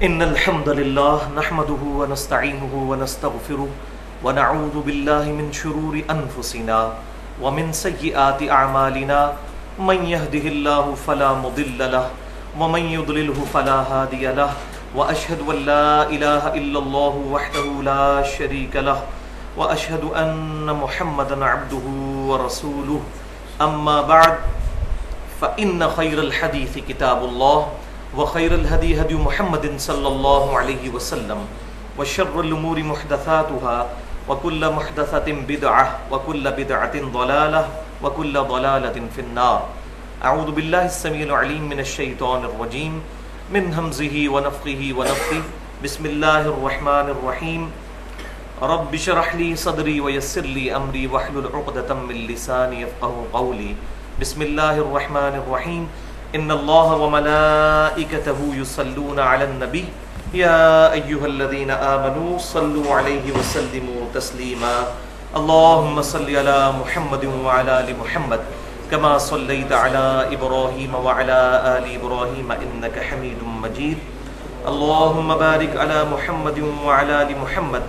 إن الحمد لله نحمده ونستعينه ونستغفره ونعوذ بالله من شرور أنفسنا ومن سيئات أعمالنا من يهده الله فلا مضل له ومن يضلله فلا هادي له وأشهد أن لا إله إلا الله وحده لا شريك له وأشهد أن محمدا عبده ورسوله أما بعد فإن خير الحديث كتاب الله وخير الهدي هدي محمد صلى الله عليه وسلم وشر الأمور محدثاتها وكل محدثة بدعة وكل بدعة ضلالة وكل ضلالة في النار. أعوذ بالله السميع العليم من الشيطان الرجيم من همزه ونفخه ونفثه. بسم الله الرحمن الرحيم. رب اشرح لي صدري ويسر لي أمري واحلل عقدة من لساني يفقهوا قولي. بسم الله الرحمن الرحيم. ان الله وملائكته يصلون على النبي يا ايها الذين امنوا صلوا عليه وسلموا تسليما. اللهم صل على محمد وعلى ال محمد كما صليت على ابراهيم وعلى ال ابراهيم انك حميد مجيد. اللهم بارك على محمد وعلى ال محمد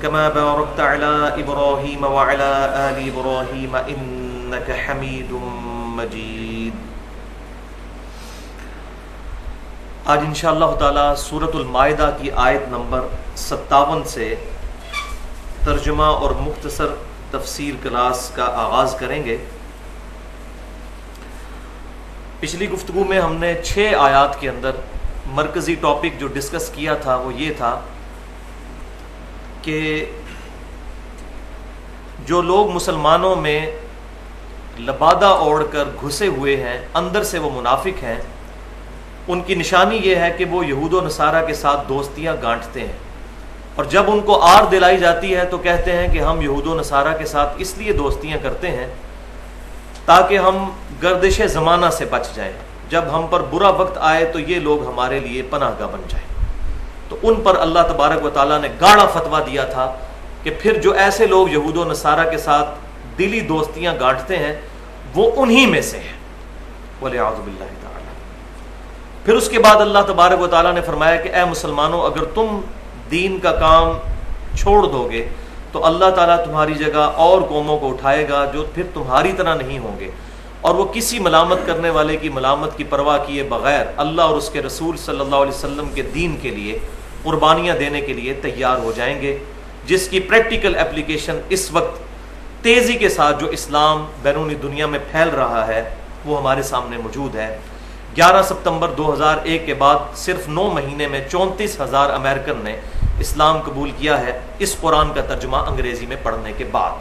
كما باركت على ابراهيم وعلى ال ابراهيم انك حميد مجيد. آج انشاءاللہ تعالی سورۃ المائدہ کی آیت نمبر 57 سے ترجمہ اور مختصر تفسیر کلاس کا آغاز کریں گے. پچھلی گفتگو میں ہم نے 6 آیات کے اندر مرکزی ٹاپک جو ڈسکس کیا تھا وہ یہ تھا کہ جو لوگ مسلمانوں میں لبادہ اوڑھ کر گھسے ہوئے ہیں، اندر سے وہ منافق ہیں، ان کی نشانی یہ ہے کہ وہ یہود و نصارہ کے ساتھ دوستیاں گانٹتے ہیں، اور جب ان کو آر دلائی جاتی ہے تو کہتے ہیں کہ ہم یہود و نصارہ کے ساتھ اس لیے دوستیاں کرتے ہیں تاکہ ہم گردش زمانہ سے بچ جائیں، جب ہم پر برا وقت آئے تو یہ لوگ ہمارے لیے پناہ گاہ بن جائیں. تو ان پر اللہ تبارک و تعالیٰ نے گاڑا فتویٰ دیا تھا کہ پھر جو ایسے لوگ یہود و نصارہ کے ساتھ دلی دوستیاں گانٹتے ہیں وہ انہی میں سے ہیں، وَلِعَوْذُ بِاللَّهِ تعالیٰ. پھر اس کے بعد اللہ تبارک و تعالیٰ نے فرمایا کہ اے مسلمانوں، اگر تم دین کا کام چھوڑ دو گے تو اللہ تعالیٰ تمہاری جگہ اور قوموں کو اٹھائے گا جو پھر تمہاری طرح نہیں ہوں گے، اور وہ کسی ملامت کرنے والے کی ملامت کی پرواہ کیے بغیر اللہ اور اس کے رسول صلی اللہ علیہ وسلم کے دین کے لیے قربانیاں دینے کے لیے تیار ہو جائیں گے، جس کی پریکٹیکل اپلیکیشن اس وقت تیزی کے ساتھ جو اسلام بیرونی دنیا میں پھیل رہا ہے وہ ہمارے سامنے موجود ہے. 11 ستمبر 2001 کے بعد صرف 9 مہینے میں 34,000 امریکن نے اسلام قبول کیا ہے اس قرآن کا ترجمہ انگریزی میں پڑھنے کے بعد،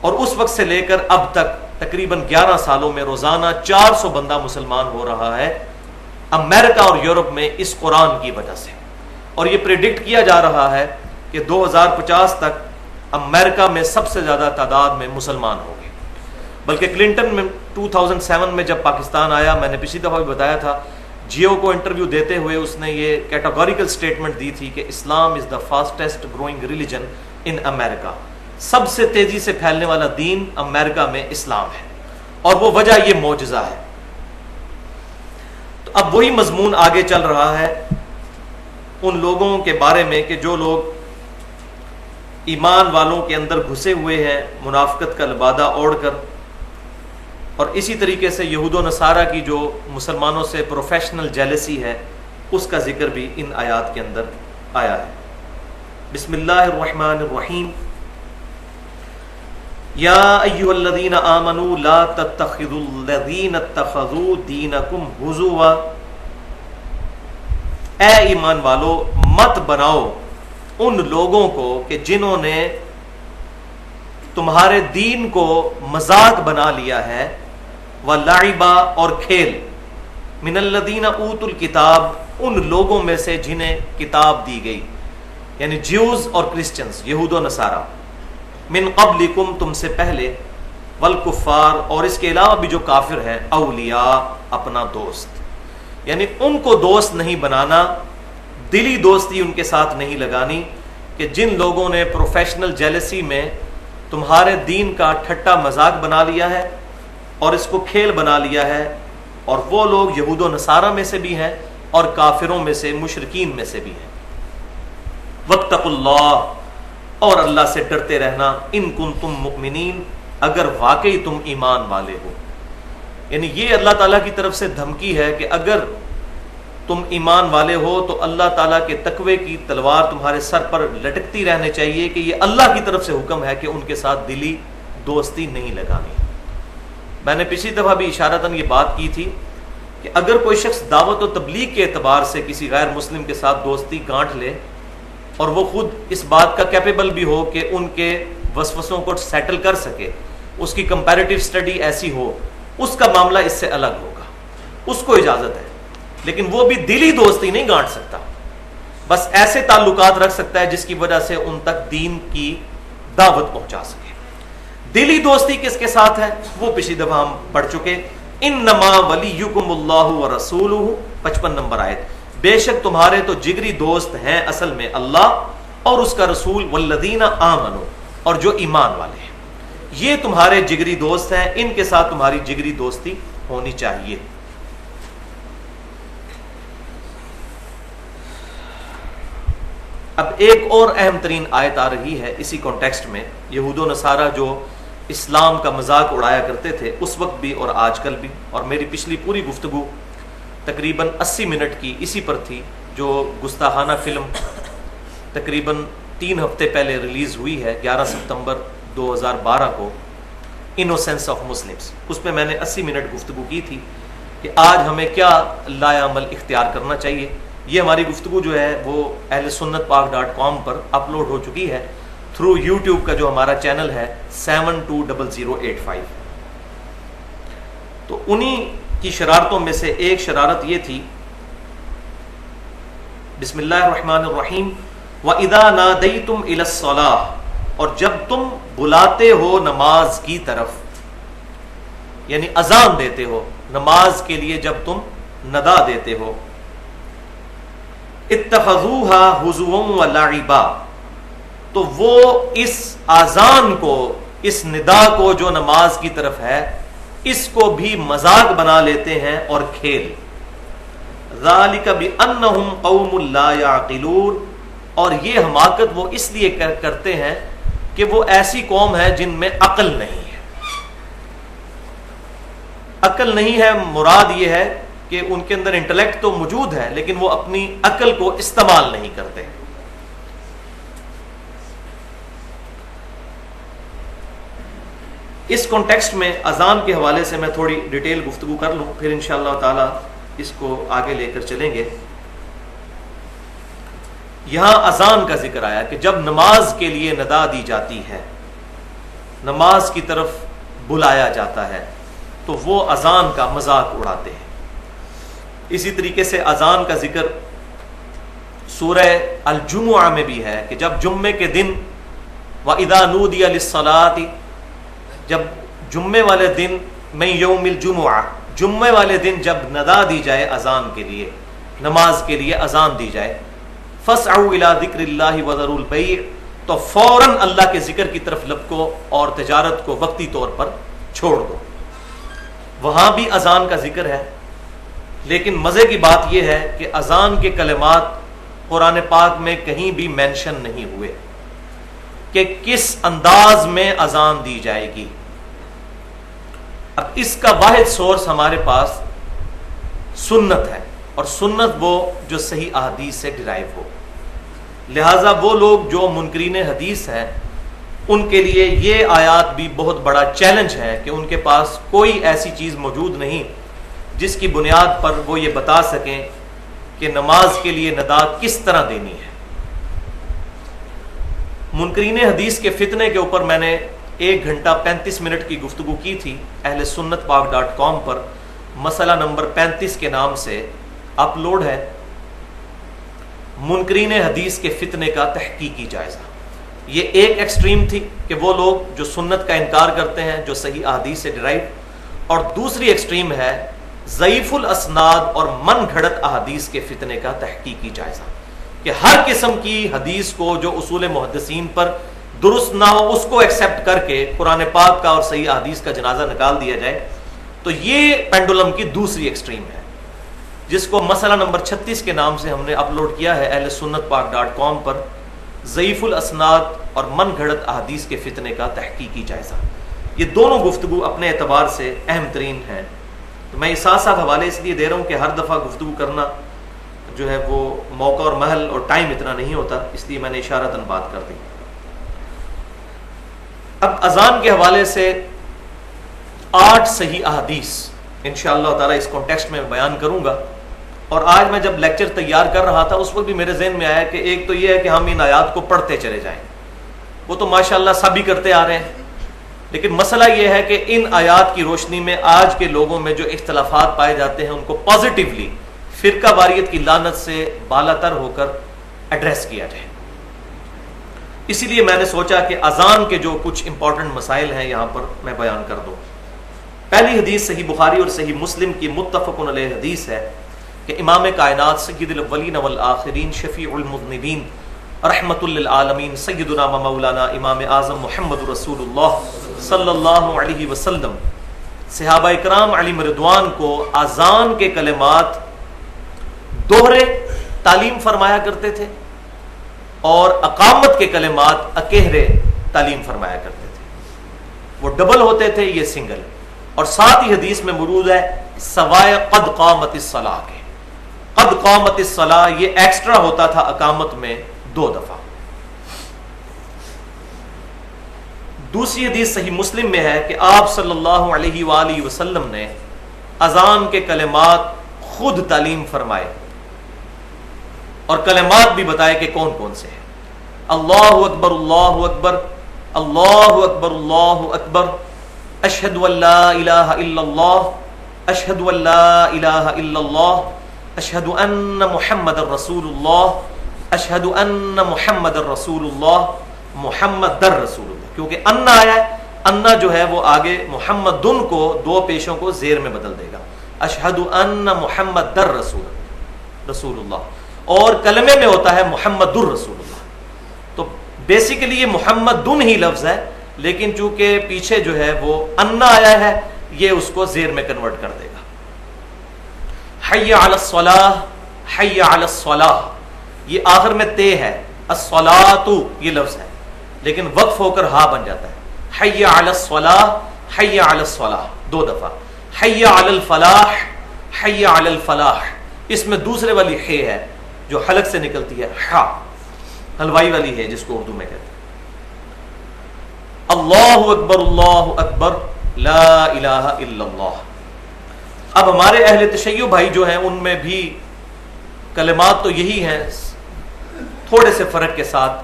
اور اس وقت سے لے کر اب تک تقریباً 11 سالوں میں روزانہ 400 بندہ مسلمان ہو رہا ہے امریکہ اور یورپ میں اس قرآن کی وجہ سے. اور یہ پریڈکٹ کیا جا رہا ہے کہ 2050 تک امریکہ میں سب سے زیادہ تعداد میں مسلمان ہوں گے. بلکہ کلنٹن میں 2007 میں جب پاکستان آیا، میں نے پچھلی دفعہ بھی بتایا تھا، جیو کو انٹرویو دیتے ہوئے اس نے یہ کیٹاگوریکل سٹیٹمنٹ دی تھی کہ اسلام از دا فاسٹسٹ گروئنگ ریلیجن ان امریکہ. سب سے تیزی سے پھیلنے والا دین امریکہ میں اسلام ہے، اور وہ وجہ یہ معجزہ ہے. تو اب وہی مضمون آگے چل رہا ہے ان لوگوں کے بارے میں کہ جو لوگ ایمان والوں کے اندر گھسے ہوئے ہیں منافقت کا لبادہ اوڑھ کر، اور اسی طریقے سے یہود و نصارہ کی جو مسلمانوں سے پروفیشنل جیلسی ہے اس کا ذکر بھی ان آیات کے اندر آیا ہے. بسم اللہ الرحمن الرحیم. یا ایھا الذین آمنوا لا تتخذوا الذین اتخذوا دینکم ہزوا. اے ایمان والو، مت بناؤ ان لوگوں کو کہ جنہوں نے تمہارے دین کو مذاق بنا لیا ہے، وَلَعِبًا اور کھیل، مِنَ الَّذِينَ أُوتُوا الْكِتَابَ ان لوگوں میں سے جنہیں کتاب دی گئی، یعنی جیوز اور کرسچنز، یہود و نصارہ، مِن قَبْلِكُمْ تم سے پہلے، وَالْكُفَّارِ اور اس کے علاوہ بھی جو کافر ہیں، اولیاء اپنا دوست، یعنی ان کو دوست نہیں بنانا، دلی دوستی ان کے ساتھ نہیں لگانی، کہ جن لوگوں نے پروفیشنل جیلسی میں تمہارے دین کا ٹھٹا مذاق بنا لیا ہے اور اس کو کھیل بنا لیا ہے، اور وہ لوگ یہود و نصارہ میں سے بھی ہیں اور کافروں میں سے مشرکین میں سے بھی ہیں۔ واتقوا اللہ، اور اللہ سے ڈرتے رہنا، ان کنتم مؤمنین، اگر واقعی تم ایمان والے ہو۔ یعنی یہ اللہ تعالیٰ کی طرف سے دھمکی ہے کہ اگر تم ایمان والے ہو تو اللہ تعالیٰ کے تقوی کی تلوار تمہارے سر پر لٹکتی رہنے چاہیے کہ یہ اللہ کی طرف سے حکم ہے کہ ان کے ساتھ دلی دوستی نہیں لگانی۔ میں نے پچھلی دفعہ بھی اشارتاً یہ بات کی تھی کہ اگر کوئی شخص دعوت و تبلیغ کے اعتبار سے کسی غیر مسلم کے ساتھ دوستی گانٹھ لے اور وہ خود اس بات کا کیپیبل بھی ہو کہ ان کے وسوسوں کو سیٹل کر سکے، اس کی کمپیریٹیو سٹڈی ایسی ہو، اس کا معاملہ اس سے الگ ہوگا، اس کو اجازت ہے، لیکن وہ بھی دلی دوستی نہیں گانٹ سکتا، بس ایسے تعلقات رکھ سکتا ہے جس کی وجہ سے ان تک دین کی دعوت پہنچا سکے۔ دلی دوستی کس کے ساتھ ہے وہ پچھلی دفعہ ہم پڑھ چکے، انما ولیکم اللہ ورسولہ، 55 نمبر آیت، بے شک تمہارے تو جگری دوست ہیں اصل میں اللہ اور اس کا رسول، والذین آمنوا، اور جو ایمان والے ہیں، یہ تمہارے جگری دوست ہیں، ان کے ساتھ تمہاری جگری دوستی ہونی چاہیے۔ اب ایک اور اہم ترین آیت آ رہی ہے اسی کانٹیکسٹ میں۔ یہود و نصارہ جو اسلام کا مذاق اڑایا کرتے تھے اس وقت بھی اور آج کل بھی، اور میری پچھلی پوری گفتگو تقریباً 80 منٹ کی اسی پر تھی، جو گستاخانہ فلم تقریباً 3 ہفتے پہلے ریلیز ہوئی ہے 11 ستمبر 2012 کو، انوسینس آف مسلمز۔ اس میں میں نے 80 منٹ گفتگو کی تھی کہ آج ہمیں کیا لائے عمل اختیار کرنا چاہیے۔ یہ ہماری گفتگو جو ہے وہ اہل سنت پاک.com پر اپلوڈ ہو چکی ہے تھرو یوٹیوب کا جو ہمارا چینل ہے 720085۔ تو انہی کی شرارتوں میں سے ایک شرارت یہ تھی، بسم اللہ الرحمن الرحیم، وَإِذَا نَادَيْتُمْ إِلَى الصَّلَاةِ، اور جب تم بلاتے ہو نماز کی طرف، یعنی اذان دیتے ہو نماز کے لیے، جب تم ندا دیتے ہو، اتخذوها ہزوا ولعبا، تو وہ اس اذان کو، اس ندا کو جو نماز کی طرف ہے، اس کو بھی مذاق بنا لیتے ہیں اور کھیل۔ ذالک بانہم قوم لا یعقلون، اور یہ حماقت وہ اس لیے کرتے ہیں کہ وہ ایسی قوم ہے جن میں عقل نہیں ہے۔ عقل نہیں ہے مراد یہ ہے کہ ان کے اندر انٹلیکٹ تو موجود ہے لیکن وہ اپنی عقل کو استعمال نہیں کرتے۔ اس کانٹیکسٹ میں اذان کے حوالے سے میں تھوڑی ڈیٹیل گفتگو کر لوں، پھر انشاءاللہ تعالی اس کو آگے لے کر چلیں گے۔ یہاں اذان کا ذکر آیا کہ جب نماز کے لیے ندا دی جاتی ہے، نماز کی طرف بلایا جاتا ہے، تو وہ اذان کا مذاق اڑاتے ہیں۔ اسی طریقے سے اذان کا ذکر سورہ الجمعہ میں بھی ہے کہ جب جمعے کے دن، وَإِذَا نُودِيَ لِلصَّلَاةِ، جب جمعے والے دن، میں یوم الجمعہ، جمعے والے دن جب ندا دی جائے اذان کے لیے، نماز کے لیے اذان دی جائے، فَاسْعَوْا إِلَىٰ ذِكْرِ اللَّهِ وَذَرُوا الْبَيْعَ، تو فوراً اللہ کے ذکر کی طرف لپکو اور تجارت کو وقتی طور پر چھوڑ دو۔ وہاں بھی اذان کا ذکر ہے، لیکن مزے کی بات یہ ہے کہ اذان کے کلمات قرآن پاک میں کہیں بھی مینشن نہیں ہوئے کہ کس انداز میں اذان دی جائے گی۔ اب اس کا واحد سورس ہمارے پاس سنت ہے، اور سنت وہ جو صحیح احادیث سے ڈرائیو ہو۔ لہٰذا وہ لوگ جو منکرین حدیث ہیں ان کے لیے یہ آیات بھی بہت بڑا چیلنج ہے کہ ان کے پاس کوئی ایسی چیز موجود نہیں جس کی بنیاد پر وہ یہ بتا سکیں کہ نماز کے لیے ندا کس طرح دینی ہے۔ منکرین حدیث کے فتنے کے اوپر میں نے 1 گھنٹہ 35 منٹ کی گفتگو کی تھی اہل سنت پاک.com پر، مسئلہ نمبر 35 کے نام سے اپلوڈ ہے، منکرین حدیث کے فتنے کا تحقیقی جائزہ۔ یہ ایک ایکسٹریم تھی کہ وہ لوگ جو سنت کا انکار کرتے ہیں جو صحیح احادیث سے ڈرائیو، اور دوسری ایکسٹریم ہے ضعیف الاسناد اور من گھڑت احادیث کے فتنے کا تحقیقی جائزہ، کہ ہر قسم کی حدیث کو جو اصول محدثین پر درست نہ ہو اس کو ایکسیپٹ کر کے قرآن پاک کا اور صحیح احادیث کا جنازہ نکال دیا جائے۔ تو یہ پینڈولم کی دوسری ایکسٹریم ہے۔ جس کو مسئلہ نمبر 36 کے نام سے ہم نے اپلوڈ کیا ہے اہل سنت پاک.com پر، ضعیف الاسناد اور من گھڑت احادیث کے فتنے کا تحقیقی جائزہ۔ یہ دونوں گفتگو اپنے اعتبار سے اہم ترین ہیں، تو میں ساتھ ساتھ حوالے اس لیے دے رہا ہوں کہ ہر دفعہ گفتگو کرنا جو ہے وہ موقع اور محل اور ٹائم اتنا نہیں ہوتا، اس لیے میں نے اشارتاً بات کر دی۔ اب اذان کے حوالے سے 8 صحیح احادیث انشاءاللہ تعالی اس کانٹیکسٹ میں بیان کروں گا، اور آج میں جب لیکچر تیار کر رہا تھا اس وقت بھی میرے ذہن میں آیا کہ ایک تو یہ ہے کہ ہم ان آیات کو پڑھتے چلے جائیں، وہ تو ماشاءاللہ سب ہی کرتے آ رہے ہیں، لیکن مسئلہ یہ ہے کہ ان آیات کی روشنی میں آج کے لوگوں میں جو اختلافات پائے جاتے ہیں ان کو پازیٹیولی فرقہ واریت کی لعنت سے بالاتر ہو کر ایڈریس کیا جائے۔ اسی لیے میں نے سوچا کہ اذان کے جو کچھ امپورٹنٹ مسائل ہیں یہاں پر میں بیان کر دوں۔ پہلی حدیث صحیح بخاری اور صحیح مسلم کی متفق علیہ حدیث ہے کہ امام کائنات سید الاولین والآخرین شفیع المذنبین رحمت للعالمین سیدنا و مولانا امام اعظم محمد رسول اللہ صلی اللہ علیہ وسلم صحابہ اکرام علیہم رضوان کو اذان کے کلمات دوہرے تعلیم فرمایا کرتے تھے اور اقامت کے کلمات اکہرے تعلیم فرمایا کرتے تھے، وہ ڈبل ہوتے تھے، یہ سنگل، اور ساتھ ہی حدیث میں مرود ہے سوائے قد قامت الصلاۃ کے، قد قامت الصلاۃ یہ ایکسٹرا ہوتا تھا اقامت میں 2 دفعہ۔ دوسری حدیث صحیح مسلم میں ہے کہ آپ صلی اللہ علیہ وآلہ وسلم نے اذان کے کلمات خود تعلیم فرمائے اور کلمات بھی بتائے کہ کون کون سے ہیں۔ اللہ اکبر اللہ اکبر، اللہ اکبر اللہ اکبر، اشہد ان لا الہ الا اللہ، اشہد ان لا الہ الا اللہ، اشہد ان محمد رسول اللہ، اشہد ان محمد رسول اللہ، محمد در رسول اللہ، کیونکہ انا آیا ہے، انا جو ہے وہ آگے محمد دن کو 2 پیشوں کو زیر میں بدل دے گا، اشہد ان محمد در رسول اللہ، اور کلمے میں ہوتا ہے محمد الرسول اللہ۔ تو بیسیکلی یہ محمد دن ہی لفظ ہے، لیکن چونکہ پیچھے جو ہے وہ انا آیا ہے یہ اس کو زیر میں کنورٹ کر دے گا۔ حی علی الصلاۃ، حی علی الصلاۃ، یہ آخر میں تے ہے، الصلاۃ یہ لفظ ہے لیکن وقف ہو کر ہا بن جاتا ہے۔ حی علی الصلاۃ، حی علی الصلاۃ 2 دفعہ، حی علی الفلاح، حی علی الفلاح، اس میں دوسرے والی ہے جو حلق سے نکلتی ہے، ہا حلوائی والی ہے جس کو اردو میں کہتے ہیں۔ اللہ اکبر اللہ اکبر لا الہ الا اللہ۔ اب ہمارے اہل تشیع بھائی جو ہیں ان میں بھی کلمات تو یہی ہیں تھوڑے سے فرق کے ساتھ،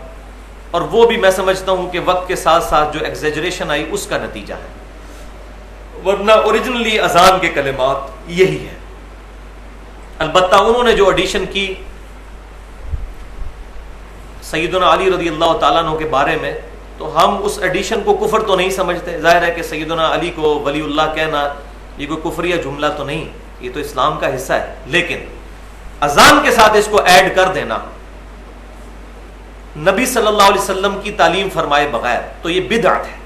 اور وہ بھی میں سمجھتا ہوں کہ وقت کے ساتھ ساتھ جو ایگزیجریشن آئی اس کا نتیجہ ہے، ورنہ اوریجنلی اذان کے کلمات یہی ہیں۔ البتہ انہوں نے جو ایڈیشن کی سیدنا علی رضی اللہ تعالیٰ عنہ کے بارے میں، تو ہم اس ایڈیشن کو کفر تو نہیں سمجھتے، ظاہر ہے کہ سیدنا علی کو ولی اللہ کہنا یہ کوئی کفریہ جملہ تو نہیں، یہ تو اسلام کا حصہ ہے، لیکن اذان کے ساتھ اس کو ایڈ کر دینا نبی صلی اللہ علیہ وسلم کی تعلیم فرمائے بغیر تو یہ بدعت ہے،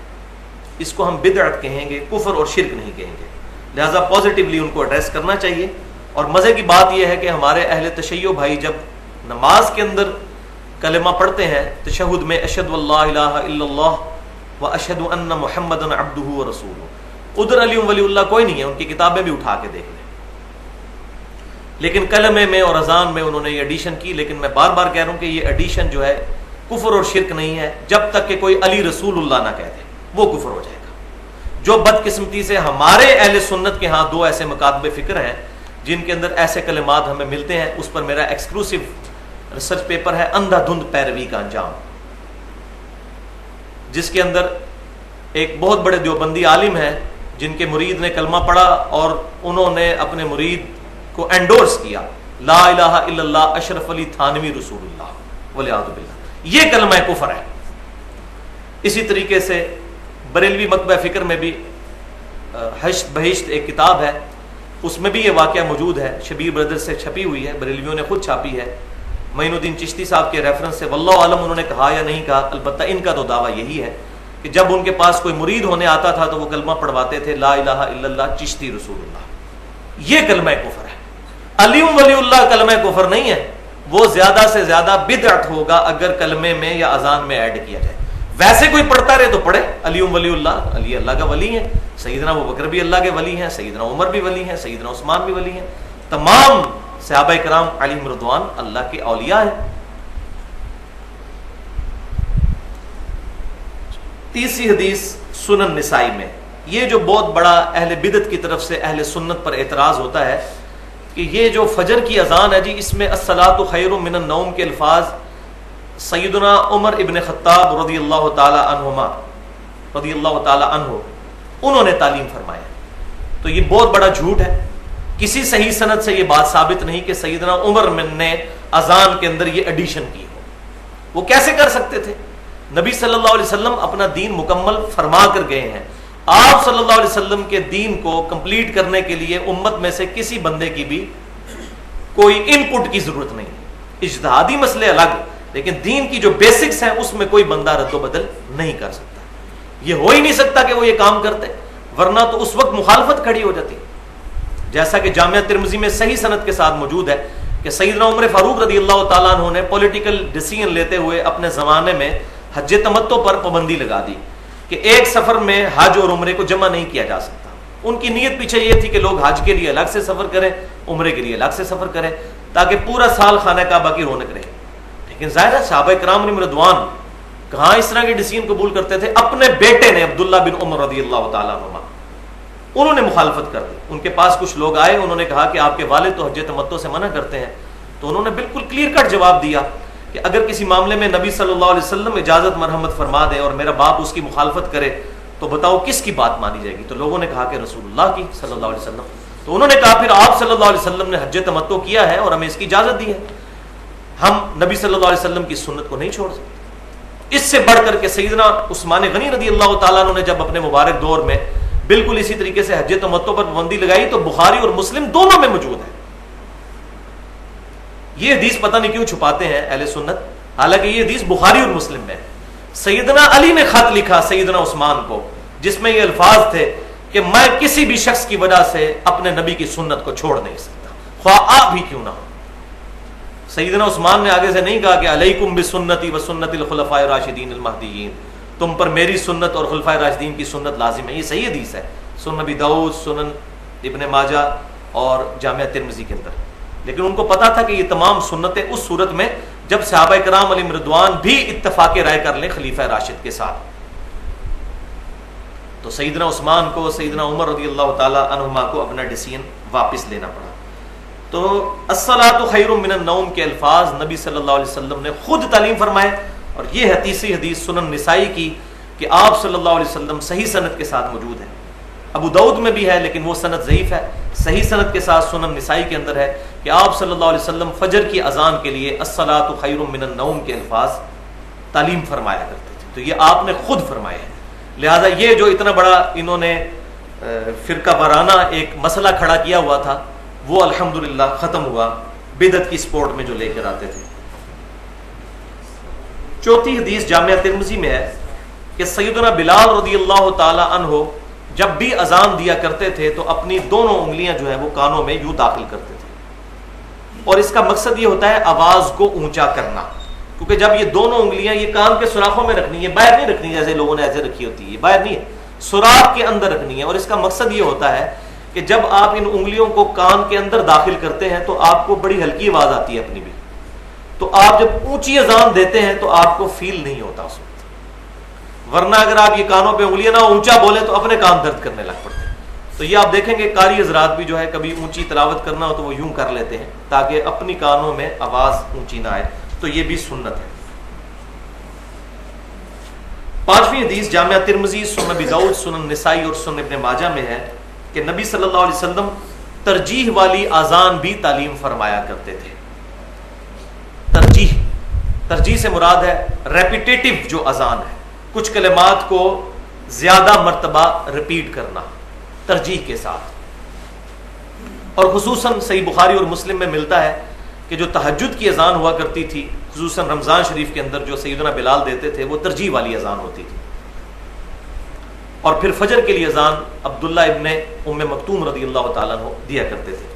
اس کو ہم بدعت کہیں گے، کفر اور شرک نہیں کہیں گے، لہذا پازیٹیولی ان کو ایڈریس کرنا چاہیے۔ اور مزے کی بات یہ ہے کہ ہمارے اہل تشیع بھائی جب نماز کے اندر کلمہ پڑھتے ہیں تشہد میں، اشہد اللہ الہ الا اللہ و اشہد ان محمد عبدہ و رسولہ، ادھر علی ولی اللہ کوئی نہیں ہے، ان کی کتابیں بھی اٹھا کے دیکھ لیں، لیکن کلمے میں اور اذان میں انہوں نے یہ ایڈیشن کی۔ لیکن میں بار بار کہہ رہا ہوں کہ یہ ایڈیشن جو ہے کفر اور شرک نہیں ہے، جب تک کہ کوئی علی رسول اللہ نہ کہہ دے وہ کفر ہو جائے گا۔ جو بدقسمتی سے ہمارے اہل سنت کے ہاں 2 ایسے مکاتب فکر ہیں جن کے اندر ایسے کلمات ہمیں ملتے ہیں، اس پر میرا ایکسکلوسیو ریسرچ پیپر ہے اندھا دھند پیروی کا انجام، جس کے اندر ایک بہت بڑے دیوبندی عالم ہیں جن کے مرید نے کلمہ پڑھا اور انہوں نے اپنے مرید کو انڈورس کیا، لا الہ الا اللہ اشرف علی تھانوی رسول اللہ والعیاذ باللہ، یہ کلمہ کفر ہے۔ اسی طریقے سے بریلوی مکتبہ فکر میں بھی حشت بہشت ایک کتاب ہے، اس میں بھی یہ واقعہ موجود ہے، شبیر بردر سے چھپی ہوئی ہے، بریلویوں نے خود چھاپی ہے، معین الدین چشتی صاحب کے ریفرنس سے، واللہ عالم انہوں نے کہا یا نہیں کہا، البتہ ان کا تو دعویٰ یہی ہے کہ جب ان کے پاس کوئی مرید ہونے آتا تھا تو وہ کلمہ پڑھواتے تھے لا الہ الا اللہ چشتی رسول اللہ، یہ کلمہ کفر ہے۔ علی ولی اللہ کلمہ کفر نہیں ہے، وہ زیادہ سے زیادہ بدعت ہوگا اگر کلمے میں یا اذان میں ایڈ کیا جائے. ویسے کوئی پڑھتا رہے تو پڑھے، علی ولی اللہ، علی اللہ کا ولی ہے، سیدنا ابوبکر بھی اللہ کے ولی ہیں، سیدنا عمر بھی ولی ہیں، سیدنا عثمان بھی ولی ہیں، تمام صحابہ کرام علیہم رضوان اللہ کے اولیاء ہیں. تیسری حدیث سنن نسائی میں، یہ جو بہت بڑا اہل بدعت کی طرف سے اہل سنت پر اعتراض ہوتا ہے کہ یہ جو فجر کی اذان ہے جی، اس میں الصلاۃ خیر من النوم کے الفاظ سیدنا عمر ابن خطاب رضی اللہ تعالی عنہما رضی اللہ تعالی عنہ انہوں نے تعلیم فرمایا. تو یہ بہت بڑا جھوٹ ہے، کسی صحیح سند سے یہ بات ثابت نہیں کہ سیدنا عمر نے اذان کے اندر یہ ایڈیشن کی ہو. وہ کیسے کر سکتے تھے؟ نبی صلی اللہ علیہ وسلم اپنا دین مکمل فرما کر گئے ہیں. آپ صلی اللہ علیہ وسلم کے دین کو کمپلیٹ کرنے کے لیے امت میں سے کسی بندے کی بھی کوئی ان پٹ کی ضرورت نہیں. اجتہادی مسئلے الگ، لیکن دین کی جو بیسکس ہیں اس میں کوئی بندہ رد و بدل نہیں کر سکتا. یہ ہو ہی نہیں سکتا کہ وہ یہ کام کرتے، ورنہ تو اس وقت مخالفت کھڑی ہو جاتی. جیسا کہ جامعہ ترمذی میں صحیح سند کے ساتھ موجود ہے کہ سیدنا عمر فاروق رضی اللہ تعالیٰ عنہ نے پولیٹیکل ڈیسیژن لیتے ہوئے اپنے زمانے میں حج تمتع پر پابندی لگا دی کہ ایک سفر میں حج اور عمرے کو جمع نہیں کیا جا سکتا. ان کی نیت پیچھے یہ تھی کہ لوگ حج کے لیے الگ سے سفر کریں، عمرے کے لیے الگ سے سفر کریں، تاکہ پورا سال خانہ کعبہ کی رونق رہے. لیکن ظاہر ہے صحابہ کرام علیہم رضوان کہاں اس طرح کے ڈیسیژن قبول کرتے تھے. اپنے بیٹے نے عبداللہ بن عمر رضی اللہ تعالیٰ عنہ انہوں نے مخالفت کر دی. ان کے پاس کچھ لوگ آئے، انہوں نے کہا کہ آپ کے والد تو حج تمتع سے منع کرتے ہیں. تو انہوں نے بالکل کلیئر کٹ جواب دیا کہ اگر کسی معاملے میں نبی صلی اللہ علیہ وسلم اجازت مرحمت فرما دے اور میرا باپ اس کی مخالفت کرے تو بتاؤ کس کی بات مانی جائے گی؟ تو لوگوں نے کہا کہ رسول اللہ کی صلی اللہ علیہ وسلم. تو انہوں نے کہا پھر آپ صلی اللہ علیہ وسلم نے حج تمتع کیا ہے اور ہمیں اس کی اجازت دی ہے، ہم نبی صلی اللہ علیہ وسلم کی سنت کو نہیں چھوڑ سکتے. اس سے بڑھ کر کے سیدنا عثمان غنی رضی اللہ تعالیٰ عنہ نے جب اپنے مبارک دور میں بالکل اسی طریقے سے حج تمتع پر پابندی لگائی تو بخاری اور مسلم دونوں میں موجود ہے. یہ حدیث پتہ نہیں کیوں چھپاتے ہیں اہل سنت، حالانکہ یہ حدیث بخاری اور مسلم میں. سیدنا علی نے خط لکھا سیدنا عثمان کو جس میں یہ الفاظ تھے کہ میں کسی بھی شخص کی وجہ سے اپنے نبی کی سنت کو چھوڑ نہیں سکتا، خواہ آپ بھی کیوں نہ ہو. سیدنا عثمان نے آگے سے نہیں کہا کہ علیکم بسنتی و سنت الخلفاء الراشدین المہدیین، تم پر میری سنت اور خلفائے راشدین کی سنت لازم ہے. یہ صحیح حدیث ہے سنن ابی داؤد، سنن ابن ماجہ اور جامعہ ترمذی کے اندر. لیکن ان کو پتا تھا کہ یہ تمام سنتیں اس صورت میں جب صحابہ کرام علیہم رضوان بھی اتفاق رائے کر لیں خلیفہ راشد کے ساتھ. تو سیدنا عثمان کو، سیدنا عمر رضی اللہ تعالی عنہما کو اپنا ڈیسیژن واپس لینا پڑا. تو الصلاۃ خیر من النوم کے الفاظ نبی صلی اللہ علیہ وسلم نے خود تعلیم فرمائے. اور یہ ہے تیسری حدیث سنن نسائی کی کہ آپ صلی اللہ علیہ وسلم صحیح سند کے ساتھ موجود ہے. ابو داؤد میں بھی ہے لیکن وہ سند ضعیف ہے. صحیح سند کے ساتھ سنن نسائی کے اندر ہے کہ آپ صلی اللہ علیہ وسلم فجر کی اذان کے لیے الصلاۃ خیر من النوم کے الفاظ تعلیم فرمایا کرتے تھے. تو یہ آپ نے خود فرمایا ہے. لہذا یہ جو اتنا بڑا انہوں نے فرقہ وارانہ ایک مسئلہ کھڑا کیا ہوا تھا وہ الحمدللہ ختم ہوا بدعت کی سپورٹ میں جو لے کر آتے تھے. چوتھی حدیث جامعہ ترمذی میں ہے کہ سیدنا بلال رضی اللہ تعالی عنہ جب بھی اذان دیا کرتے تھے تو اپنی دونوں انگلیاں جو ہیں وہ کانوں میں یوں داخل کرتے تھے. اور اس کا مقصد یہ ہوتا ہے آواز کو اونچا کرنا، کیونکہ جب یہ دونوں انگلیاں یہ کان کے سوراخوں میں رکھنی ہے، باہر نہیں رکھنی جیسے لوگوں نے ایسے رکھی ہوتی ہے، باہر نہیں ہے، سوراخ کے اندر رکھنی ہے. اور اس کا مقصد یہ ہوتا ہے کہ جب آپ ان انگلیوں کو کان کے اندر داخل کرتے ہیں تو آپ کو بڑی ہلکی آواز آتی ہے اپنی بھی. تو آپ جب اونچی اذان دیتے ہیں تو آپ کو فیل نہیں ہوتا اس وقت. ورنہ اگر آپ یہ کانوں پہ انگلیاں نہ اونچا بولیں تو اپنے کان درد کرنے لگ پڑتے ہیں. تو یہ آپ دیکھیں گے قاری حضرات بھی جو ہے کبھی اونچی تلاوت کرنا ہو تو وہ یوں کر لیتے ہیں تاکہ اپنی کانوں میں آواز اونچی نہ آئے. تو یہ بھی سنت ہے. پانچویں حدیث جامعہ ترمذی، سنن ابی داؤد، سنن نسائی اور سنن ابن ماجہ میں ہے کہ نبی صلی اللہ علیہ وسلم ترجیح والی اذان بھی تعلیم فرمایا کرتے تھے. ترجیح سے مراد ہے ریپیٹیٹو جو اذان ہے، کچھ کلمات کو زیادہ مرتبہ ریپیٹ کرنا ترجیح کے ساتھ. اور خصوصاً صحیح بخاری اور مسلم میں ملتا ہے کہ جو تہجد کی اذان ہوا کرتی تھی خصوصاً رمضان شریف کے اندر جو سیدنا بلال دیتے تھے وہ ترجیح والی اذان ہوتی تھی. اور پھر فجر کے لیے اذان عبداللہ ابن ام مکتوم رضی اللہ تعالیٰ عنہ دیا کرتے تھے.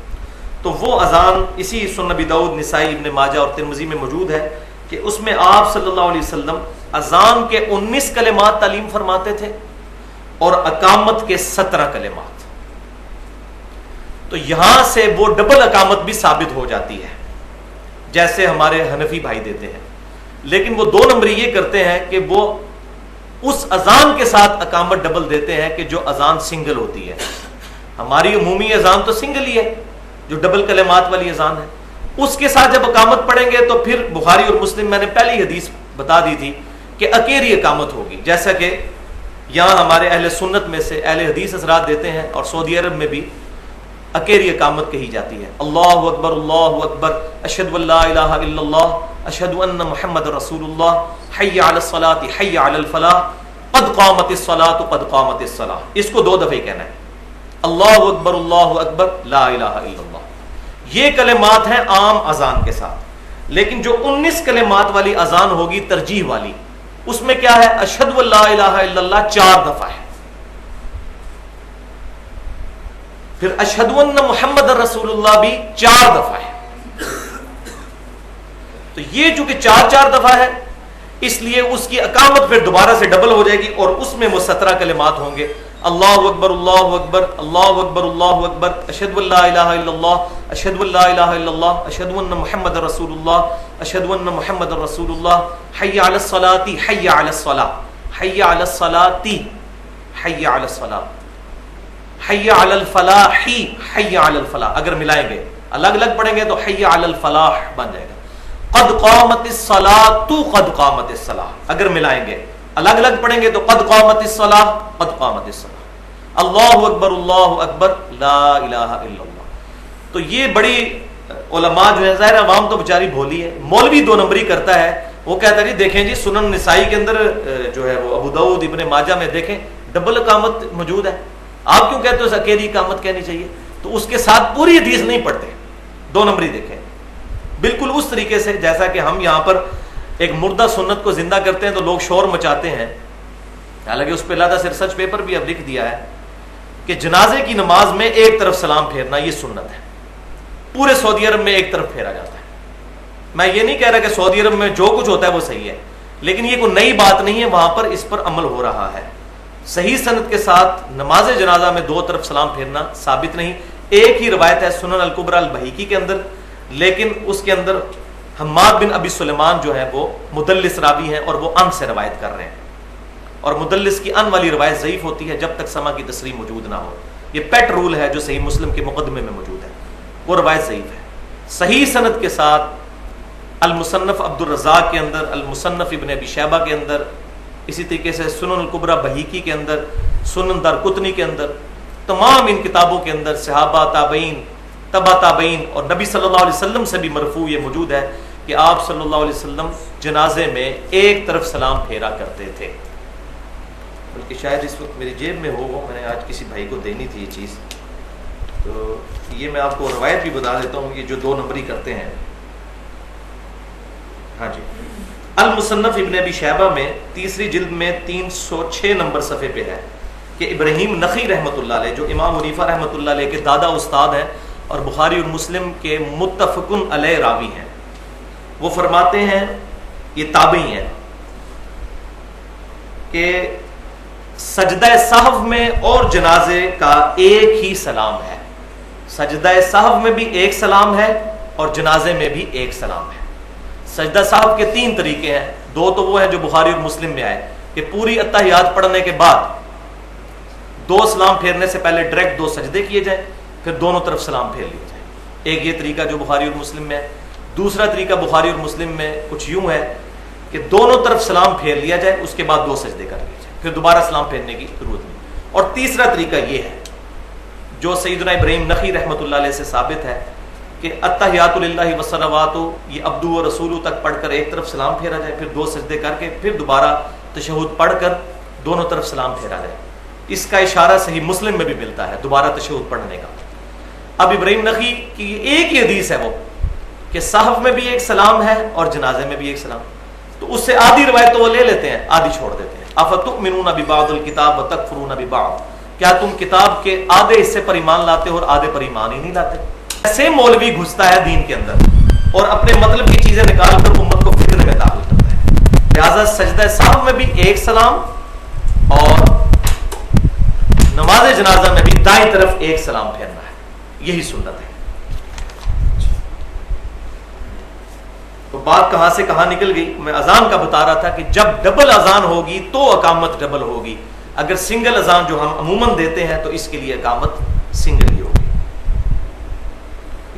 تو وہ اذان اسی سنن نبی داؤد، نسائی، ابن ماجہ اور ترمذی میں موجود ہے کہ اس میں آپ صلی اللہ علیہ وسلم اذان کے 19 کلمات تعلیم فرماتے تھے اور اقامت کے 17 کلمات. تو یہاں سے وہ ڈبل اقامت بھی ثابت ہو جاتی ہے جیسے ہمارے حنفی بھائی دیتے ہیں، لیکن وہ 2 نمبری یہ کرتے ہیں کہ وہ اس اذان کے ساتھ اقامت ڈبل دیتے ہیں کہ جو اذان سنگل ہوتی ہے. ہماری عمومی اذان تو سنگل ہی ہے جو ڈبل کلمات والی اذان ہے، اس کے ساتھ جب اقامت پڑھیں گے تو پھر بخاری اور مسلم میں نے پہلی حدیث بتا دی تھی کہ اکیری اقامت ہوگی، جیسا کہ یہاں ہمارے اہل سنت میں سے اہل حدیث حضرات دیتے ہیں، اور سعودی عرب میں بھی اکیری اقامت کہی جاتی ہے. اللہ اکبر اللہ اکبر، اشہد ان لا الہ الا اللہ، اشہد ان محمد رسول اللہ، حی علی الصلاۃ حی علی الفلاح، قد قامت الصلاۃ قد قامت الصلاۃ. اس کو 2 دفعہ کہنا ہے، اللہ اکبر لا الہ الا اللہ. یہ کلمات ہیں عام اذان کے ساتھ، لیکن جو 19 کلمات والی اذان ہوگی ترجیح والی، اس میں کیا ہے؟ اشہد ان لا الہ الا اللہ 4 دفعہ ہے، پھر اشہد ان محمد رسول اللہ بھی 4 دفعہ ہے. تو یہ چونکہ 4 دفعہ ہے، اس لیے اس کی اقامت پھر دوبارہ سے ڈبل ہو جائے گی، اور اس میں وہ 17 کلمات ہوں گے. اللہ اکبر اللہ اکبر اللہ اکبر اللہ اکبر، اشہد ان لا الہ الا اللہ، اشہد ان لا الہ الا اللہ، اشہد ان محمد رسول اللہ، اشہد ان محمد رسول اللہ، حی علی الصلاۃ حی علی الصلاۃ، حی علی الصلاۃ حی علی الصلاۃ، حی علی الفلاح حی علی الفلاح. اگر ملائیں گے الگ الگ پڑھیں گے تو حی علی الفلاح بن جائے گا. قد قامت الصلاۃ قد قامت الصلاۃ، اگر ملائیں گے الگ الگ پڑھیں گے تو قد قامت الصلاۃ قد قامت الصلاۃ. اللہ اکبر لا الہ الا اللہ. تو یہ بڑی علماء جو ہے، ظاہر عوام تو بیچاری بھولی ہے، مولوی 2 نمبری کرتا ہے، وہ کہتا ہے جی دیکھیں جی سنن نسائی کے اندر جو ہے وہ ابو داؤد ابن ماجہ میں دیکھیں ڈبل اقامت موجود ہے، آپ کیوں کہتے ہو اکیلی اقامت کہنی چاہیے؟ تو اس کے ساتھ پوری حدیث نہیں پڑھتے، 2 نمبری دیکھیں. بالکل اس طریقے سے جیسا کہ ہم یہاں پر ایک مردہ سنت کو زندہ کرتے ہیں تو لوگ شور مچاتے ہیں، حالانکہ اس پہ علیحدہ سے ریسرچ پیپر بھی اب لکھ دیا ہے کہ جنازے کی نماز میں ایک طرف سلام پھیرنا یہ سنت ہے، پورے سعودی عرب میں ایک طرف پھیرا جاتا ہے. میں یہ نہیں کہہ رہا کہ سعودی عرب میں جو کچھ ہوتا ہے وہ صحیح ہے، لیکن یہ کوئی نئی بات نہیں ہے، وہاں پر اس پر عمل ہو رہا ہے. صحیح سند کے ساتھ نماز جنازہ میں 2 طرف سلام پھیرنا ثابت نہیں. ایک ہی روایت ہے سنن الکبری البہیقی کے اندر، لیکن اس کے اندر حماد بن ابی سلیمان جو ہے وہ مدلس راوی ہیں اور وہ ان سے روایت کر رہے ہیں، اور مدلس کی ان والی روایت ضعیف ہوتی ہے جب تک سما کی تصریح موجود نہ ہو. یہ پیٹ رول ہے جو صحیح مسلم کے مقدمے میں موجود ہے، وہ روایت ضعیف ہے. صحیح سند کے ساتھ المصنف عبد الرزاق کے اندر، المصنف ابن ابی شیبہ کے اندر، اسی طریقے سے سنن الکبری بہیقی کے اندر، سنن دارقطنی کے اندر، تمام ان کتابوں کے اندر صحابہ، تابعین، تبع تابعین اور نبی صلی اللہ علیہ وسلم سے بھی مرفوع یہ موجود ہے کہ آپ صلی اللہ علیہ وسلم جنازے میں ایک طرف سلام پھیرا کرتے تھے. بلکہ شاید اس وقت میری جیب میں ہو، میں نے آج کسی بھائی کو دینی تھی یہ چیز، تو یہ میں آپ کو روایت بھی بتا دیتا ہوں، یہ جو 2 نمبری کرتے ہیں. ہاں جی، المصنف ابن ابی شیبہ میں 3 جلد میں 306 نمبر صفحے پہ ہے کہ ابراہیم نخعی رحمۃ اللہ علیہ، جو امام حنیفہ رحمۃ اللہ علیہ کے دادا استاد ہیں اور بخاری اور مسلم کے متفقن علیہ راوی ہیں، وہ فرماتے ہیں، یہ تابعی ہیں، کہ سجدہ سہو میں اور جنازے کا ایک ہی سلام ہے. سجدہ سہو میں بھی ایک سلام ہے اور جنازے میں بھی ایک سلام ہے. سجدہ سہو کے 3 طریقے ہیں، 2 تو وہ ہیں جو بخاری اور مسلم میں آئے کہ پوری اتحیات پڑھنے کے بعد 2 سلام پھیرنے سے پہلے ڈائریکٹ 2 سجدے کیے جائیں، پھر دونوں طرف سلام پھیر لیے جائیں. ایک یہ طریقہ جو بخاری اور مسلم میں ہے. دوسرا طریقہ بخاری اور مسلم میں کچھ یوں ہے کہ دونوں طرف سلام پھیر لیا جائے، اس کے بعد 2 سجدے کر لیے جائیں، پھر دوبارہ سلام پھیرنے کی ضرورت نہیں. اور تیسرا طریقہ یہ ہے جو سیدنا ابراہیم نخعی رحمۃ اللہ علیہ سے ثابت ہے کہ التحیات للہ والصلوات، یہ عبدو و رسولو تک پڑھ کر ایک طرف سلام پھیرا جائے، پھر 2 سجدے کر کے پھر دوبارہ تشہد پڑھ کر دونوں طرف سلام پھیرا جائے. اس کا اشارہ صحیح مسلم میں بھی ملتا ہے دوبارہ تشہد پڑھنے کا. اب ابراہیم نخعی کی ایک ہی حدیث ہے وہ کہ صحف میں بھی ایک سلام ہے اور جنازے میں بھی ایک سلام، تو اس سے آدھی روایت تو وہ لے لیتے ہیں، آدھی چھوڑ دیتے ہیں. افتؤمنون ببعض الکتاب وتکفرون ببعض، کیا تم کتاب کے آدھے حصے پر ایمان لاتے ہو اور آدھے پر ایمان ہی نہیں لاتے؟ ایسے مولوی گھستا ہے دین کے اندر اور اپنے مطلب کی چیزیں نکال کر امت کو فتنے میں داخل کرتا ہے. لہذا سجدہ سہو میں بھی ایک سلام اور نماز جنازہ میں بھی دائیں طرف ایک سلام پھیرنا ہے. یہی سنت ہے. تو بات کہاں سے کہاں نکل گئی؟ میں اذان کا بتا رہا تھا کہ جب ڈبل اذان ہوگی تو اقامت ڈبل ہوگی. اگر سنگل اذان جو ہم عموماً دیتے ہیں تو اس کے لیے اقامت سنگل ہی ہوگی.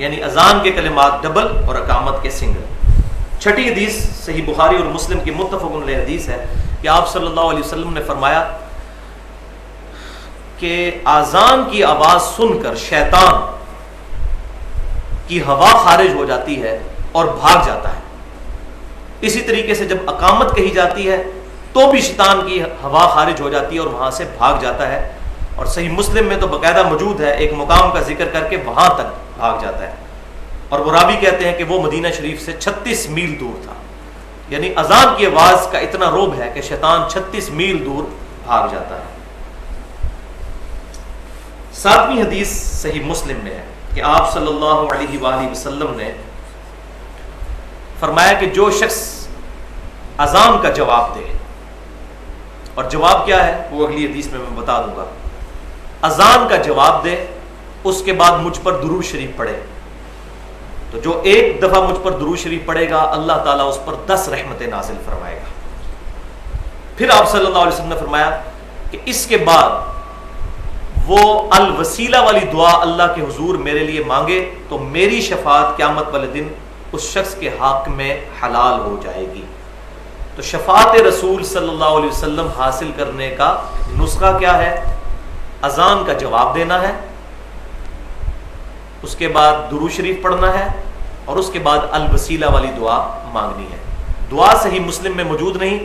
یعنی اذان کے کلمات ڈبل اور اقامت کے سنگل. چھٹی حدیث صحیح بخاری اور مسلم کی متفق علیہ حدیث ہے کہ آپ صلی اللہ علیہ وسلم نے فرمایا کہ اذان کی آواز سن کر شیطان کی ہوا خارج ہو جاتی ہے اور بھاگ جاتا ہے. اسی طریقے سے جب اقامت کہی جاتی ہے تو بھی شیطان کی ہوا خارج ہو جاتی ہے اور وہاں سے بھاگ جاتا ہے. اور صحیح مسلم میں تو باقاعدہ موجود ہے، ایک مقام کا ذکر کر کے وہاں تک بھاگ جاتا ہے. اور وہ راوی کہتے ہیں کہ وہ مدینہ شریف سے 36 میل دور تھا. یعنی اذان کی آواز کا اتنا روب ہے کہ شیطان 36 میل دور بھاگ جاتا ہے. 7ویں حدیث صحیح مسلم میں ہے کہ آپ صلی اللہ علیہ وآلہ وسلم نے فرمایا کہ جو شخص اذان کا جواب دے، اور جواب کیا ہے وہ اگلی حدیث میں بتا دوں گا، اذان کا جواب دے اس کے بعد مجھ پر درود شریف پڑھے، تو جو ایک دفعہ مجھ پر درود شریف پڑھے گا اللہ تعالیٰ اس پر 10 رحمتیں نازل فرمائے گا. پھر آپ صلی اللہ علیہ وسلم نے فرمایا کہ اس کے بعد وہ الوسیلہ والی دعا اللہ کے حضور میرے لیے مانگے تو میری شفاعت قیامت والے دن اس شخص کے حق میں حلال ہو جائے گی. تو شفاعت رسول صلی اللہ علیہ وسلم حاصل کرنے کا نسخہ کیا ہے؟ اذان کا جواب دینا ہے، اس کے بعد درود شریف پڑھنا ہے، اور اس کے بعد الوسیلہ والی دعا مانگنی ہے. دعا صحیح مسلم میں موجود نہیں.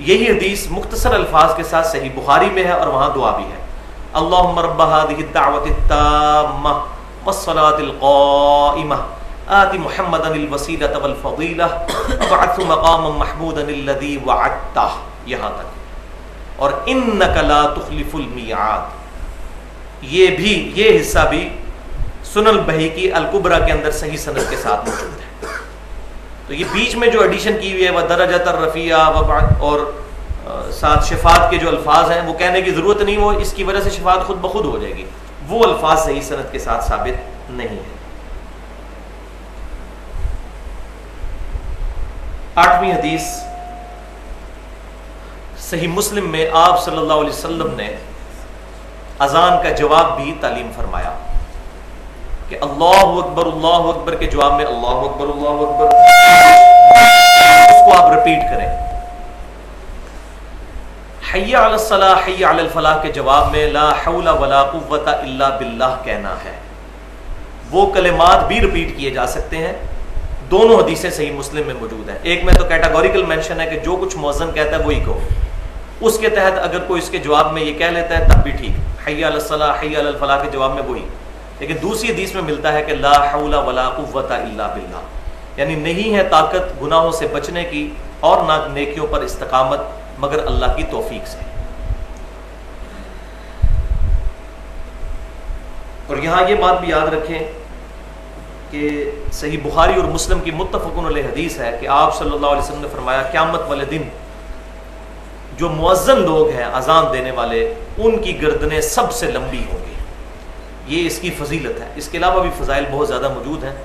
یہی حدیث مختصر الفاظ کے ساتھ صحیح بخاری میں ہے اور وہاں دعا بھی ہے. اللہم رب هذه الدعوة التامة والصلاة القائمة آت محمدا الوسیلة والفضیلة وابعثه مقاما محمودا الذی وعدتہ، یہاں تک. اور انک لا تخلف المیعاد، یہ حصہ بھی سنن البیہقی الکبریٰ کے اندر صحیح سند کے ساتھ موجود ہے. تو یہ بیچ میں جو ایڈیشن کی ہوئی ہے وہ درجۃ الرفیعہ اور ساتھ شفاعت کے جو الفاظ ہیں وہ کہنے کی ضرورت نہیں، وہ اس کی وجہ سے شفاعت خود بخود ہو جائے گی. وہ الفاظ صحیح سند کے ساتھ ثابت نہیں ہے. 8ویں حدیث صحیح مسلم میں آپ صلی اللہ علیہ وسلم نے اذان کا جواب بھی تعلیم فرمایا کہ اللہ اکبر کے جواب میں اللہ اکبر اس کو آپ ریپیٹ کریں. حی علی الصلاح حی علی الفلاح کے جواب میں لا حول ولا قوت الا باللہ کہنا ہے. وہ کلمات بھی ریپیٹ کیے جا سکتے ہیں. دونوں حدیثیں صحیح مسلم میں موجود ہیں. ایک میں تو کیٹاگوریکل مینشن ہے کہ جو کچھ مؤذن کہتا ہے وہی کہو. اس کے تحت اگر کوئی اس کے جواب میں یہ کہہ لیتا ہے تب بھی ٹھیک، حی علی الصلاح حی علی الفلاح کے جواب میں وہی. لیکن دوسری حدیث میں ملتا ہے کہ لا حول ولا قوت الا باللہ، یعنی نہیں ہے طاقت گناہوں سے بچنے کی اور نہ نیکیوں پر استقامت مگر اللہ کی توفیق سے. اور یہاں یہ بات بھی یاد رکھیں کہ صحیح بخاری اور مسلم کی متفق علیہ حدیث ہے کہ آپ صلی اللہ علیہ وسلم نے فرمایا قیامت والے دن جو مؤذن لوگ ہیں اذان دینے والے ان کی گردنیں سب سے لمبی ہوں گی. یہ اس کی فضیلت ہے. اس کے علاوہ بھی فضائل بہت زیادہ موجود ہیں،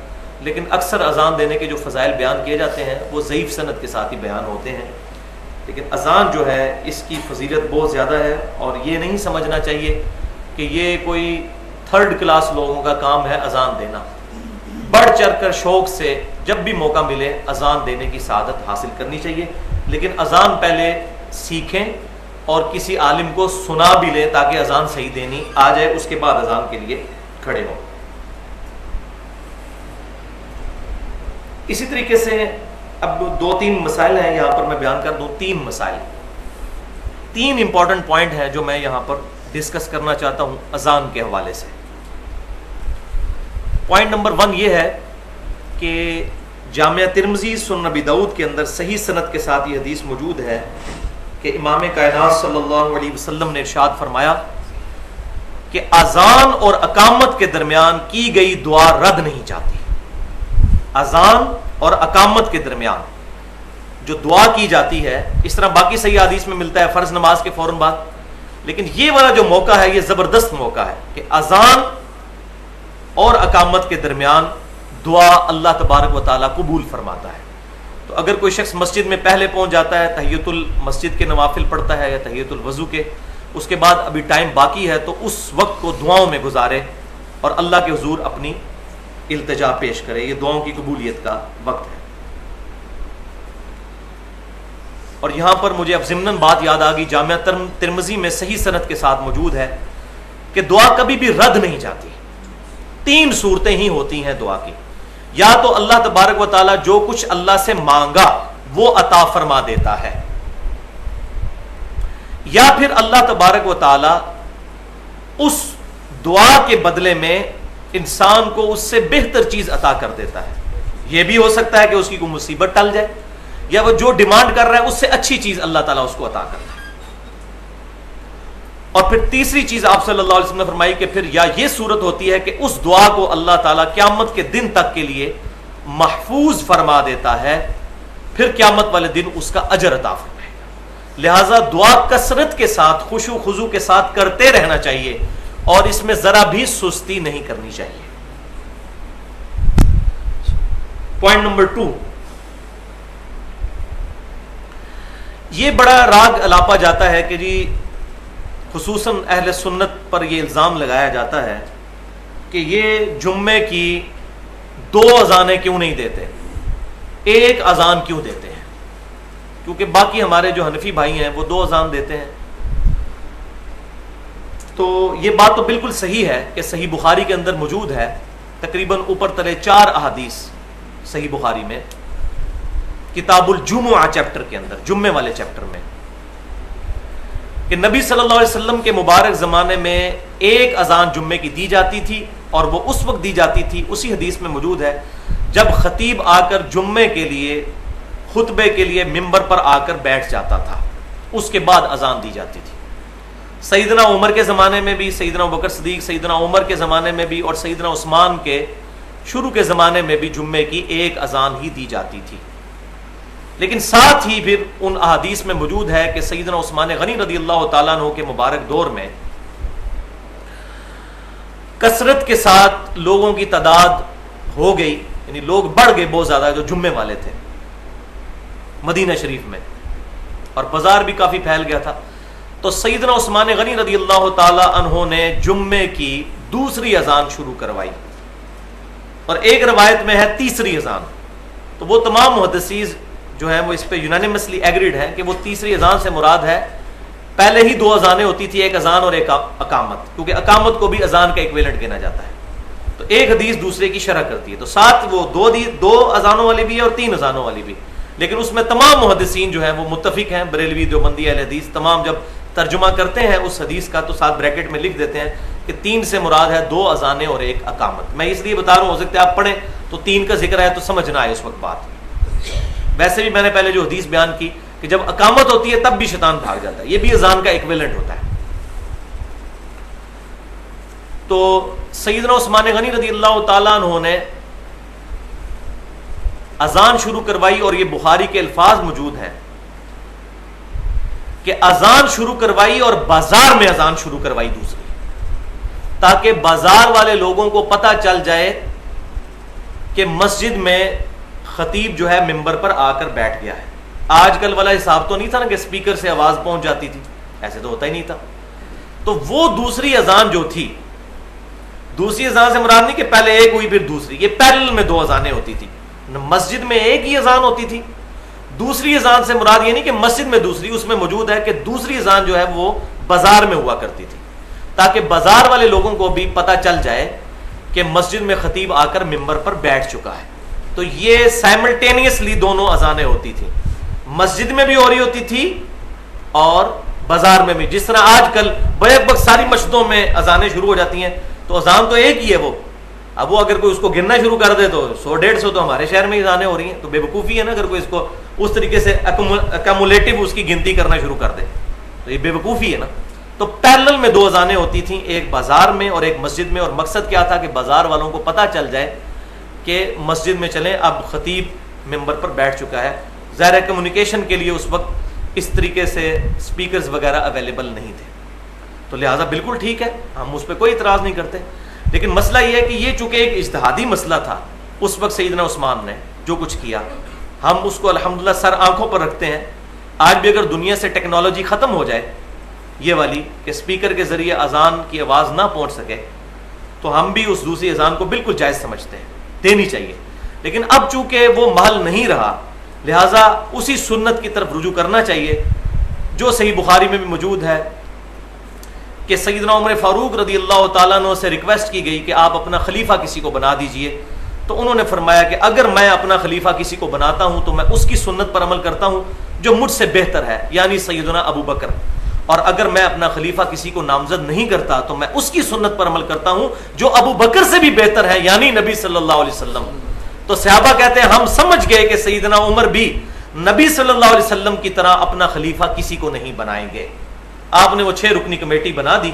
لیکن اکثر اذان دینے کے جو فضائل بیان کیے جاتے ہیں وہ ضعیف سند کے ساتھ ہی بیان ہوتے ہیں. لیکن اذان جو ہے اس کی فضیلت بہت زیادہ ہے، اور یہ نہیں سمجھنا چاہیے کہ یہ کوئی 3rd کلاس لوگوں کا کام ہے اذان دینا. بڑھ چڑھ کر شوق سے جب بھی موقع ملے اذان دینے کی سعادت حاصل کرنی چاہیے. لیکن اذان پہلے سیکھیں اور کسی عالم کو سنا بھی لیں تاکہ اذان صحیح دینی آ جائے، اس کے بعد اذان کے لیے کھڑے ہوں. اسی طریقے سے اب 2-3 مسائل ہیں یہاں پر میں بیان کر دوں. 3 مسائل، 3 امپورٹنٹ پوائنٹ ہیں جو میں یہاں پر ڈسکس کرنا چاہتا ہوں اذان کے حوالے سے. پوائنٹ نمبر 1 یہ ہے کہ جامعہ ترمذی سنن نبی داؤد کے اندر صحیح سند کے ساتھ یہ حدیث موجود ہے کہ امام کائنات صلی اللہ علیہ وسلم نے ارشاد فرمایا کہ اذان اور اقامت کے درمیان کی گئی دعا رد نہیں جاتی. اذان اور اقامت کے درمیان جو دعا کی جاتی ہے، اس طرح باقی صحیح حدیث میں ملتا ہے فرض نماز کے فوراً بعد، لیکن یہ والا جو موقع ہے یہ زبردست موقع ہے کہ اذان اور اقامت کے درمیان دعا اللہ تبارک و تعالیٰ قبول فرماتا ہے. تو اگر کوئی شخص مسجد میں پہلے پہنچ جاتا ہے، تحیۃ المسجد کے نوافل پڑھتا ہے یا تحیۃ الوضو کے، اس کے بعد ابھی ٹائم باقی ہے، تو اس وقت کو دعاؤں میں گزارے اور اللہ کے حضور اپنی التجا پیش کرے. یہ دعاؤں کی قبولیت کا وقت ہے. اور یہاں پر مجھے اب ضمناً بات یاد آ گئی، جامعہ ترمذی میں صحیح سند کے ساتھ موجود ہے کہ دعا کبھی بھی رد نہیں جاتی. 3 صورتیں ہی ہوتی ہیں دعا کی، یا تو اللہ تبارک و تعالیٰ جو کچھ اللہ سے مانگا وہ عطا فرما دیتا ہے، یا پھر اللہ تبارک و تعالیٰ اس دعا کے بدلے میں انسان کو اس سے بہتر چیز عطا کر دیتا ہے. یہ بھی ہو سکتا ہے کہ اس کی کوئی مصیبت ٹل جائے، یا وہ جو ڈیمانڈ کر رہا ہے اس سے اچھی چیز اللہ تعالیٰ اس کو عطا کرتا ہے. اور پھر تیسری چیز آپ صلی اللہ علیہ وسلم نے فرمائی کہ پھر یا یہ صورت ہوتی ہے کہ اس دعا کو اللہ تعالیٰ قیامت کے دن تک کے لیے محفوظ فرما دیتا ہے، پھر قیامت والے دن اس کا اجر عطا فرمائے گا. لہٰذا دعا کثرت کے ساتھ خشوع خضوع کے ساتھ کرتے رہنا چاہیے اور اس میں ذرا بھی سستی نہیں کرنی چاہیے. پوائنٹ نمبر 2، یہ بڑا راگ الاپا جاتا ہے کہ جی خصوصاً اہل سنت پر یہ الزام لگایا جاتا ہے کہ یہ جمعے کی 2 اذانیں کیوں نہیں دیتے، 1 اذان کیوں دیتے ہیں، کیونکہ باقی ہمارے جو حنفی بھائی ہیں وہ 2 اذان دیتے ہیں. تو یہ بات تو بالکل صحیح ہے کہ صحیح بخاری کے اندر موجود ہے، تقریباً اوپر تلے 4 احادیث صحیح بخاری میں، کتاب الجمعہ چیپٹر کے اندر، جمعے والے چیپٹر میں، کہ نبی صلی اللہ علیہ وسلم کے مبارک زمانے میں 1 اذان جمعے کی دی جاتی تھی، اور وہ اس وقت دی جاتی تھی، اسی حدیث میں موجود ہے، جب خطیب آ کر جمعے کے لیے خطبے کے لیے ممبر پر آ کر بیٹھ جاتا تھا، اس کے بعد اذان دی جاتی تھی. سیدنا عمر کے زمانے میں بھی، سیدنا ابوبکر صدیق، سیدنا عمر کے زمانے میں بھی، اور سیدنا عثمان کے شروع کے زمانے میں بھی جمعے کی 1 اذان ہی دی جاتی تھی. لیکن ساتھ ہی پھر ان احادیث میں موجود ہے کہ سیدنا عثمان غنی رضی اللہ تعالیٰ عنہ کے مبارک دور میں کثرت کے ساتھ لوگوں کی تعداد ہو گئی، یعنی لوگ بڑھ گئے بہت زیادہ جو جمعے والے تھے مدینہ شریف میں، اور بازار بھی کافی پھیل گیا تھا. تو سیدنا عثمان غنی رضی اللہ تعالیٰ عنہ نے جمعے کی 2ری اذان شروع کروائی، اور ایک روایت میں ہے 3ری اذان. تو وہ تمام محدثین جو ہیں وہ اس پہ یونانیمسلی ایگریڈ ہیں کہ وہ 3ری اذان سے مراد ہے، پہلے ہی 2 اذانیں ہوتی تھی، 1 اذان اور 1 اقامت، کیونکہ اقامت کو بھی اذان کا ایکویلنٹ گنا جاتا ہے. تو ایک حدیث دوسرے کی شرح کرتی ہے، تو ساتھ وہ 2 اذانوں والی بھی ہے اور 3 اذانوں والی بھی. لیکن اس میں تمام محدثین جو ہیں وہ متفق ہیں، بریلوی، دیوبندی، اہل حدیث، تمام جب ترجمہ کرتے ہیں اس حدیث کا تو ساتھ بریکٹ میں لکھ دیتے ہیں کہ 3 سے مراد ہے 2 اذانیں اور 1 اقامت. میں اس لیے بتا رہا ہوں، ہو سکتا ہے آپ پڑھیں تو 3 کا ذکر ہے تو سمجھ نہ آئے اس وقت بات. ویسے بھی میں نے پہلے جو حدیث بیان کی کہ جب اقامت ہوتی ہے تب بھی شیطان بھاگ جاتا ہے، یہ بھی اذان کا ایکویلنٹ ہوتا ہے. تو سیدنا عثمان غنی رضی اللہ تعالیٰ عنہ نے اذان شروع کروائی، اور یہ بخاری کے الفاظ موجود ہیں کہ اذان شروع کروائی اور بازار میں اذان شروع کروائی 2ری، تاکہ بازار والے لوگوں کو پتہ چل جائے کہ مسجد میں خطیب جو ہے ممبر پر آ کر بیٹھ گیا ہے. آج کل والا حساب تو نہیں تھا نا کہ اسپیکر سے آواز پہنچ جاتی تھی، ایسے تو ہوتا ہی نہیں تھا. تو وہ 2ری اذان جو تھی، 2ری اذان سے مراد نہیں کہ پہلے 1 ہوئی پھر 2ری، یہ پیرل میں 2 اذانیں ہوتی تھی. مسجد میں 1 ہی اذان ہوتی تھی. 2ری اذان سے مراد یہ نہیں کہ مسجد میں 2ری، اس میں موجود ہے کہ 2ری اذان جو ہے وہ بازار میں ہوا کرتی تھی، تاکہ بازار والے لوگوں کو بھی پتہ چل جائے کہ مسجد میں خطیب آ کر ممبر پر بیٹھ چکا ہے. تو یہ سائملٹینیسلی دونوں اذانیں ہوتی تھی، مسجد میں بھی ہو رہی ہوتی تھی اور بازار میں بھی. جس طرح آج کل بیک وقت ساری مسجدوں میں اذانیں شروع ہو جاتی ہیں، تو اذان تو 1 ہی ہے وہ. اب وہ اگر کوئی اس کو گننا شروع کر دے تو 100-150 تو ہمارے شہر میں ہی اذانیں ہو رہی ہیں. تو بے وقوفی ہے نا اگر کوئی اس کو اس طریقے سے ایکومولیٹو اس کی گنتی کرنا شروع کر دے، تو یہ بے وقوفی ہے نا. تو پیرلل میں 2 اذانیں ہوتی تھیں، ایک بازار میں اور ایک مسجد میں، اور مقصد کیا تھا کہ بازار والوں کو پتہ چل جائے کہ مسجد میں چلیں، اب خطیب ممبر پر بیٹھ چکا ہے. ظاہر ہے کمیونیکیشن کے لیے اس وقت اس طریقے سے سپیکرز وغیرہ اویلیبل نہیں تھے، تو لہٰذا بالکل ٹھیک ہے، ہم اس پہ کوئی اعتراض نہیں کرتے. لیکن مسئلہ یہ ہے کہ یہ چونکہ ایک اجتہادی مسئلہ تھا، اس وقت سیدنا عثمان نے جو کچھ کیا، ہم اس کو الحمدللہ سر آنکھوں پر رکھتے ہیں. آج بھی اگر دنیا سے ٹیکنالوجی ختم ہو جائے یہ والی کہ اسپیکر کے ذریعے اذان کی آواز نہ پہنچ سکے، تو ہم بھی اس دوسری اذان کو بالکل جائز سمجھتے ہیں، دینی چاہیے. لیکن اب چونکہ وہ محل نہیں رہا، لہٰذا اسی سنت کی طرف رجوع کرنا چاہیے جو صحیح بخاری میں بھی موجود ہے کہ سیدنا عمر فاروق رضی اللہ تعالیٰ عنہ سے ریکویسٹ کی گئی کہ آپ اپنا خلیفہ کسی کو بنا دیجئے. تو انہوں نے فرمایا کہ اگر میں اپنا خلیفہ کسی کو بناتا ہوں تو میں اس کی سنت پر عمل کرتا ہوں جو مجھ سے بہتر ہے، یعنی سیدنا ابو بکر، اور اگر میں اپنا خلیفہ کسی کو نامزد نہیں کرتا تو میں اس کی سنت پر عمل کرتا ہوں جو ابو بکر سے بھی بہتر ہے، یعنی نبی صلی اللہ علیہ وسلم. تو صحابہ کہتے ہیں ہم سمجھ گئے کہ سیدنا عمر بھی نبی صلی اللہ علیہ وسلم کی طرح اپنا خلیفہ کسی کو نہیں بنائیں گے. آپ نے وہ 6 رکنی کمیٹی بنا دی،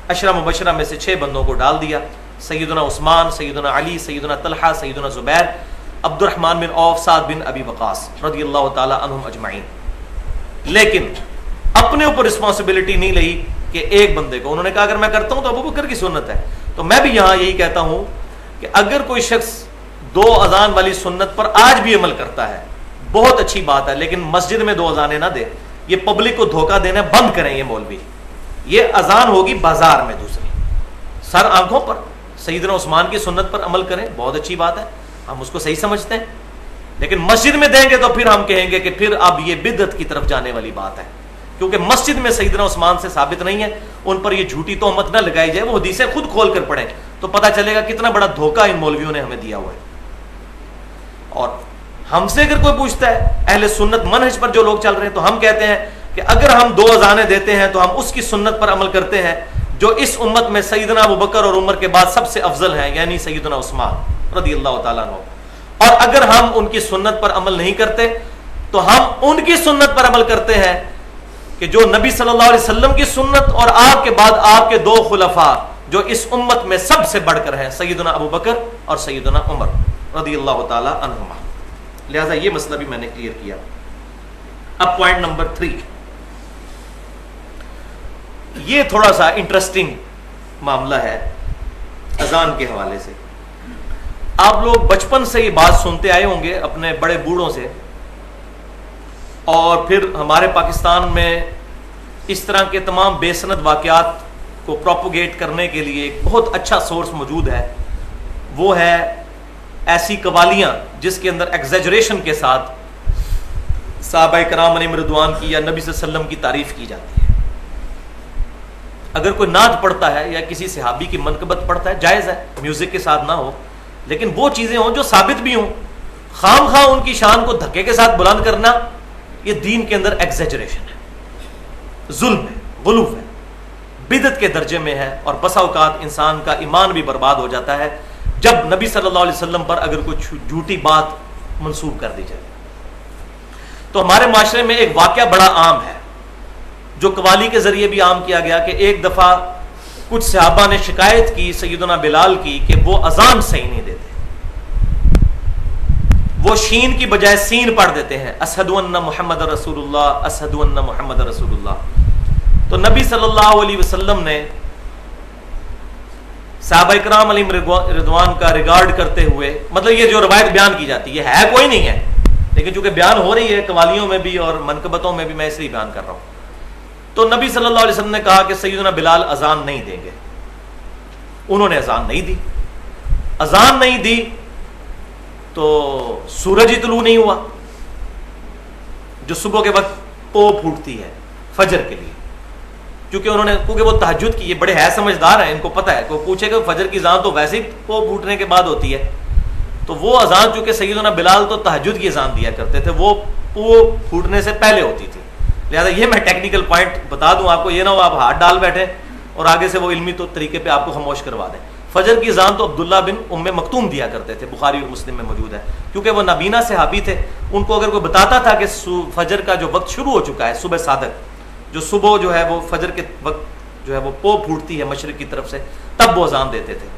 10 مبشرہ میں سے 6 بندوں کو ڈال دیا، سیدنا عثمان، سیدنا علی، سیدنا طلحہ، سیدنا زبیر، عبد الرحمن بن عوف، سعد بن ابی وقاص رضی اللہ تعالی عنہم اجمعین. لیکن اپنے اوپر رسپانسبلٹی نہیں لئی کہ ایک بندے کو، انہوں نے کہا اگر میں کرتا ہوں تو ابو بکر کی سنت ہے. تو میں بھی یہاں یہی کہتا ہوں کہ اگر کوئی شخص 2 اذان والی سنت پر آج بھی عمل کرتا ہے بہت اچھی بات ہے، لیکن مسجد میں 2 اذانیں نہ دے. یہ پبلک کو دھوکہ دینا بند کریں یہ مولوی. یہ اذان ہوگی بازار میں دوسری، سر آنکھوں پر سیدنا عثمان کی سنت پر عمل کریں، بہت اچھی بات ہے، ہم اس کو صحیح سمجھتے ہیں. لیکن مسجد میں دیں گے تو پھر ہم کہیں گے کہ پھر اب یہ بدعت کی طرف جانے والی بات ہے، کیونکہ مسجد میں سیدنا عثمان سے ثابت نہیں ہے. ان پر یہ جھوٹی تہمت نہ لگائی جائے، وہ حدیثیں خود کھول کر پڑھیں تو پتہ چلے گا کتنا بڑا دھوکہ ان مولویوں نے ہمیں دیا ہوا ہے. اور ہم سے اگر کوئی پوچھتا ہے اہل سنت منہج پر جو لوگ چل رہے ہیں، تو ہم کہتے ہیں کہ اگر ہم 2 اذانیں دیتے ہیں تو ہم اس کی سنت پر عمل کرتے ہیں جو اس امت میں سیدنا ابو بکر اور عمر کے بعد سب سے افضل ہیں، یعنی سیدنا عثمان رضی اللہ تعالیٰ عنہ. اور اگر ہم ان کی سنت پر عمل نہیں کرتے تو ہم ان کی سنت پر عمل کرتے ہیں کہ جو نبی صلی اللہ علیہ وسلم کی سنت اور آپ کے بعد آپ کے 2 خلفاء جو اس امت میں سب سے بڑھ کر ہیں، سیدنا ابو بکر اور سیدنا عمر رضی اللہ تعالی عنہما. لہذا یہ مسئلہ بھی میں نے کلیئر کیا. اب پوائنٹ نمبر 3، یہ تھوڑا سا انٹرسٹنگ معاملہ ہے اذان کے حوالے سے. آپ لوگ بچپن سے یہ بات سنتے آئے ہوں گے اپنے بڑے بوڑھوں سے، اور پھر ہمارے پاکستان میں اس طرح کے تمام بے سند واقعات کو پروپوگیٹ کرنے کے لیے ایک بہت اچھا سورس موجود ہے. وہ ہے ایسی قوالیاں جس کے اندر ایگزیجریشن کے ساتھ صحابہ کرام علیہم رضوان کی یا نبی صلی اللہ علیہ وسلم کی تعریف کی جاتی ہے. اگر کوئی نعت پڑھتا ہے یا کسی صحابی کی منقبت پڑھتا ہے جائز ہے، میوزک کے ساتھ نہ ہو، لیکن وہ چیزیں ہوں جو ثابت بھی ہوں. خام خواہ ان کی شان کو دھکے کے ساتھ بلند کرنا یہ دین کے اندر ایگزیجریشن ہے، ظلم ہے، غلو ہے، بدعت کے درجے میں ہے. اور بسا اوقات انسان کا ایمان بھی برباد ہو جاتا ہے جب نبی صلی اللہ علیہ وسلم پر اگر کوئی جھوٹی بات منسوب کر دی جائے. تو ہمارے معاشرے میں ایک واقعہ بڑا عام ہے جو قوالی کے ذریعے بھی عام کیا گیا کہ ایک دفعہ کچھ صحابہ نے شکایت کی سیدنا بلال کی کہ وہ اذان صحیح نہیں دیتے، وہ شین کی بجائے سین پڑھ دیتے ہیں، اشہد ان محمد رسول اللہ، اشہد ان محمد رسول اللہ. تو نبی صلی اللہ علیہ وسلم نے صحابہ کرام علیہم رضوان کا ریگارڈ کرتے ہوئے، مطلب یہ جو روایت بیان کی جاتی ہے کوئی نہیں ہے، لیکن چونکہ بیان ہو رہی ہے قوالیوں میں بھی اور منقبتوں میں بھی، میں اس لیے بیان کر رہا ہوں. تو نبی صلی اللہ علیہ وسلم نے کہا کہ سیدنا بلال اذان نہیں دیں گے. انہوں نے اذان نہیں دی. اذان نہیں دی تو سورج ہی طلوع نہیں ہوا جو صبح کے وقت پو پھوٹتی ہے فجر کے لیے. کیونکہ وہ تہجد کی، یہ بڑے ہے سمجھدار ہیں، ان کو پتہ ہے. کوئی پوچھے کہ فجر کی اذان تو ویسے ہی پو پھوٹنے کے بعد ہوتی ہے، تو وہ اذان چونکہ سیدنا بلال تو تہجد کی اذان دیا کرتے تھے، وہ پو پھوٹنے سے پہلے ہوتی تھی. لہٰذا یہ میں ٹیکنیکل پوائنٹ بتا دوں آپ کو، یہ نہ ہو آپ ہاتھ ڈال بیٹھے اور آگے سے وہ علمی تو طریقے پہ آپ کو خاموش کروا دیں. فجر کی اذان تو عبداللہ بن ام مکتوم دیا کرتے تھے، بخاری اور مسلم میں موجود ہے، کیونکہ وہ نابینا صحابی تھے. ان کو اگر کوئی بتاتا تھا کہ فجر کا جو وقت شروع ہو چکا ہے، صبح صادق جو صبح جو ہے وہ فجر کے وقت جو ہے وہ پو پھوٹتی ہے مشرق کی طرف سے، تب وہ اذان دیتے تھے.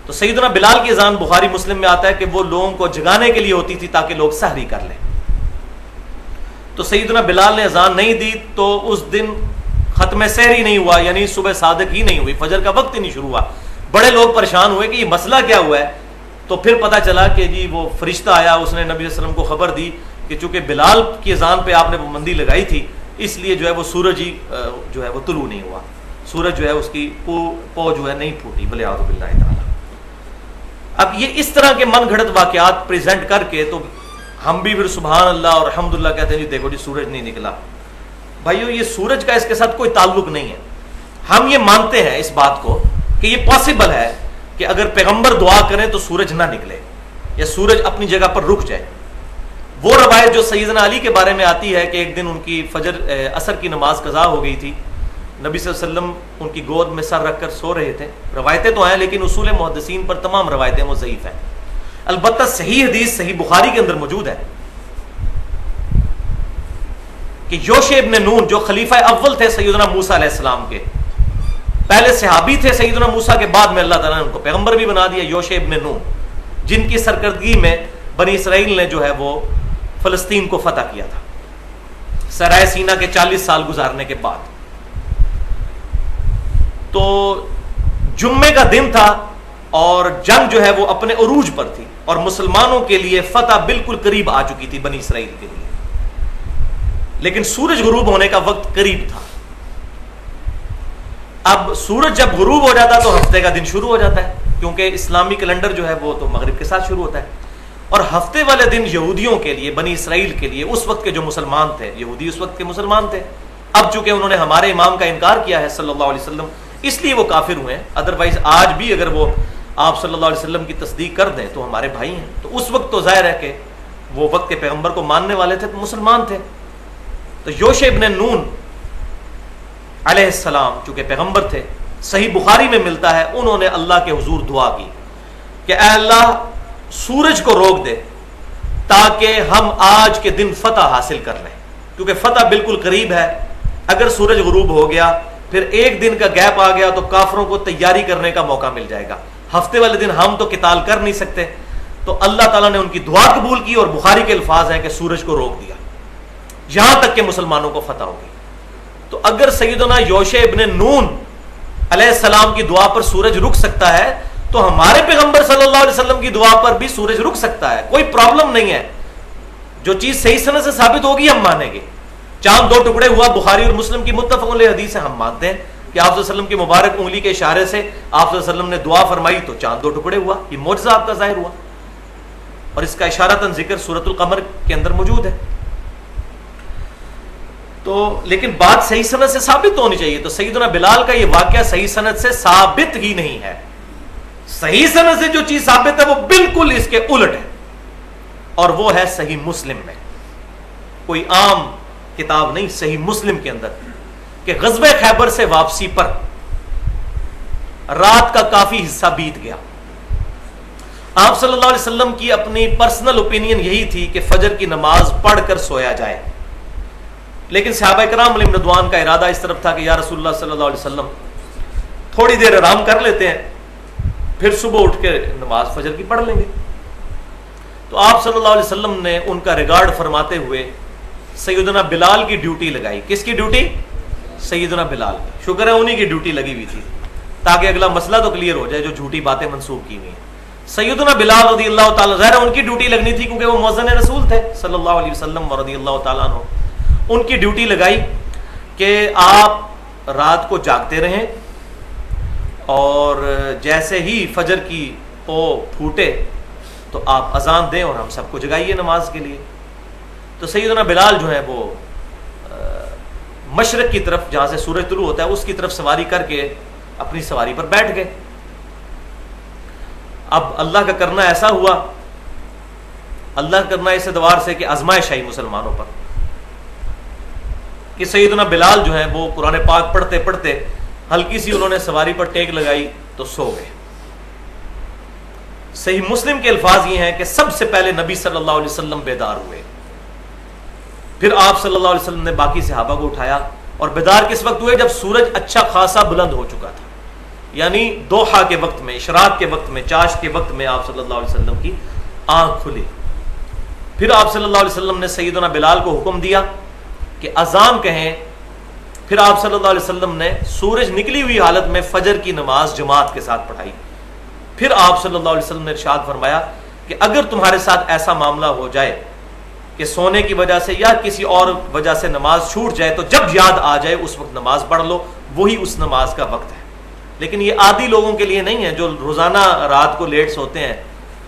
تو سیدنا بلال کی اذان بخاری مسلم میں آتا ہے کہ وہ لوگوں کو جگانے کے لیے ہوتی تھی تاکہ لوگ سحری کر لیں. تو سیدنا بلال نے اذان نہیں دی تو اس دن ختم سحری نہیں ہوا، یعنی صبح صادق ہی نہیں ہوئی، فجر کا وقت ہی نہیں شروع ہوا. بڑے لوگ پریشان ہوئے کہ یہ مسئلہ کیا ہوا ہے. تو پھر پتہ چلا کہ جی وہ فرشتہ آیا، اس نے نبی صلی اللہ علیہ وسلم کو خبر دی کہ چونکہ بلال کی اذان پہ آپ نے پابندی لگائی تھی، اس لیے جو ہے وہ سورج ہی جو ہے وہ طلوع نہیں ہوا، سورج جو ہے اس کی پو جو ہے نہیں پھوٹی، ولیعوذ باللہ تعالی. اب یہ اس طرح کے من گھڑت واقعات پریزنٹ کر کے تو ہم بھی پھر سبحان اللہ اور الحمدللہ کہتے ہیں جی دیکھو جی سورج نہیں نکلا. بھائیو یہ سورج کا اس کے ساتھ کوئی تعلق نہیں ہے. ہم یہ مانتے ہیں اس بات کو کہ یہ پاسبل ہے کہ اگر پیغمبر دعا کریں تو سورج نہ نکلے یا سورج اپنی جگہ پر رک جائے. وہ روایت جو سیدنا علی کے بارے میں آتی ہے کہ ایک دن ان کی عصر کی نماز قضا ہو گئی تھی، نبی صلی اللہ علیہ وسلم ان کی گود میں سر رکھ کر سو رہے تھے. روایتیں تو ہیں لیکن اصول محدثین پر تمام روایتیں وہ ضعیف ہیں. البتہ صحیح حدیث صحیح بخاری کے اندر موجود ہے کہ یوشع ابن نون جو خلیفہ اول تھے سیدنا موسیٰ علیہ السلام کے، پہلے صحابی تھے سیدنا موسیٰ کے، بعد میں اللہ تعالیٰ نے ان کو پیغمبر بھی بنا دیا. یوشع ابن نون جن کی سرکردگی میں بنی اسرائیل نے جو ہے وہ فلسطین کو فتح کیا تھا سرائے سینا کے 40 سال گزارنے کے بعد. تو جمعے کا دن تھا اور جنگ جو ہے وہ اپنے عروج پر تھی اور مسلمانوں کے لیے فتح بالکل قریب آ چکی تھی بنی اسرائیل کے لیے، لیکن سورج غروب ہونے کا وقت قریب تھا. اب سورج جب غروب ہو جاتا تو ہفتے کا دن شروع ہو جاتا ہے، کیونکہ اسلامی کیلنڈر جو ہے وہ تو مغرب کے ساتھ شروع ہوتا ہے. اور ہفتے والے دن یہودیوں کے لیے، بنی اسرائیل کے لیے، اس وقت کے جو مسلمان تھے، یہودی اس وقت کے مسلمان تھے، اب چونکہ انہوں نے ہمارے امام کا انکار کیا ہے صلی اللہ علیہ وسلم، اس لیے وہ کافر ہوئے ہیں. ادروائز آج بھی اگر وہ آپ صلی اللہ علیہ وسلم کی تصدیق کر دیں تو ہمارے بھائی ہیں. تو اس وقت تو ظاہر ہے کہ وہ وقت کے پیغمبر کو ماننے والے تھے تو مسلمان تھے. تو یوشع ابن نون علیہ السلام چونکہ پیغمبر تھے، صحیح بخاری میں ملتا ہے انہوں نے اللہ کے حضور دعا کی کہ اے اللہ سورج کو روک دے تاکہ ہم آج کے دن فتح حاصل کر لیں، کیونکہ فتح بالکل قریب ہے. اگر سورج غروب ہو گیا پھر ایک دن کا گیپ آ گیا تو کافروں کو تیاری کرنے کا موقع مل جائے گا. ہفتے والے دن ہم تو قتال کر نہیں سکتے. تو اللہ تعالیٰ نے ان کی دعا قبول کی اور بخاری کے الفاظ ہیں کہ سورج کو روک دیا یہاں تک کہ مسلمانوں کو فتح ہوگی. تو اگر سیدنا یوشع ابن نون علیہ السلام کی دعا پر سورج رک سکتا ہے تو ہمارے پیغمبر صلی اللہ علیہ وسلم کی دعا پر بھی سورج رک سکتا ہے. کوئی پرابلم نہیں ہے. جو چیز صحیح سند سے ثابت ہوگی ہم مانیں گے. چاند 2 ٹکڑے ہوا، بخاری اور مسلم کی متفق علیہ حدیث ہے، ہم مانتے ہیں کہ آپ صلی اللہ علیہ وسلم کی مبارک انگلی کے اشارے سے آپ صلی اللہ علیہ وسلم نے دعا فرمائی تو چاند 2 ٹکڑے ہوا. یہ معجزہ آپ کا ظاہر ہوا اور اس کا اشارتاً ذکر سورۃ القمر کے اندر موجود ہے. تو لیکن بات صحیح سند سے ثابت تو ہونی چاہیے. تو سیدنا بلال کا یہ واقعہ صحیح سند سے ثابت ہی نہیں ہے. صحیح سند سے جو چیز ثابت ہے وہ بالکل اس کے الٹ ہے اور وہ ہے صحیح مسلم میں. کوئی عام کتاب نہیں، صحیح مسلم کے اندر کہ غزوہ خیبر سے واپسی پر رات کا کافی حصہ بیت گیا. آپ صلی اللہ علیہ وسلم کی اپنی پرسنل اوپینین یہی تھی کہ فجر کی نماز پڑھ کر سویا جائے، لیکن صحابہ کرام علیہم رضوان کا ارادہ اس طرف تھا کہ یا رسول اللہ صلی اللہ علیہ وسلم تھوڑی دیر آرام کر لیتے ہیں پھر صبح اٹھ کے نماز فجر کی پڑھ لیں گے. تو آپ صلی اللہ علیہ وسلم نے ان کا ریگارڈ فرماتے ہوئے سیدنا بلال کی ڈیوٹی لگائی. کس کی ڈیوٹی؟ سیدنا بلال کی. شکر ہے انہی کی ڈیوٹی لگی ہوئی تھی تاکہ اگلا مسئلہ تو کلیئر ہو جائے جو جھوٹی باتیں منسوخ کی ہوئی ہیں. سیدنا بلال رضی اللہ تعالیٰ، ظاہر ان کی ڈیوٹی لگنی تھی کیونکہ وہ مؤذن رسول تھے صلی اللہ علیہ وسلم رضی اللہ تعالیٰ عنہ. ان کی ڈیوٹی لگائی کہ آپ رات کو جاگتے رہیں اور جیسے ہی فجر کی پو پھوٹے تو آپ اذان دیں اور ہم سب کو جگائیے نماز کے لیے. تو سیدنا بلال جو ہے وہ مشرق کی طرف جہاں سے سورج طلوع ہوتا ہے اس کی طرف سواری کر کے اپنی سواری پر بیٹھ گئے. اب اللہ کا کرنا ایسا ہوا، اللہ کا کرنا اس ادوار سے کہ آزمائش آئی مسلمانوں پر کہ سیدنا بلال جو ہے وہ قرآن پاک پڑھتے پڑھتے ہلکی سی انہوں نے سواری پر ٹیک لگائی تو سو گئے. صحیح مسلم کے الفاظ یہ ہیں کہ سب سے پہلے نبی صلی اللہ علیہ وسلم بیدار ہوئے، پھر آپ صلی اللہ علیہ وسلم نے باقی صحابہ کو اٹھایا اور بیدار کس وقت ہوئے؟ جب سورج اچھا خاصا بلند ہو چکا تھا، یعنی دوحہ کے وقت میں، اشراق کے وقت میں، چاشت کے وقت میں آپ صلی اللہ علیہ وسلم کی آنکھ کھلی۔ پھر آپ صلی اللہ علیہ وسلم نے سیدنا بلال کو حکم دیا کہ اذان کہیں۔ پھر آپ صلی اللہ علیہ وسلم نے سورج نکلی ہوئی حالت میں فجر کی نماز جماعت کے ساتھ پڑھائی۔ پھر آپ صلی اللہ علیہ وسلم نے ارشاد فرمایا کہ اگر تمہارے ساتھ ایسا معاملہ ہو جائے کہ سونے کی وجہ سے یا کسی اور وجہ سے نماز چھوٹ جائے تو جب یاد آ جائے اس وقت نماز پڑھ لو، وہی اس نماز کا وقت ہے۔ لیکن یہ عادی لوگوں کے لیے نہیں ہے جو روزانہ رات کو لیٹ سوتے ہیں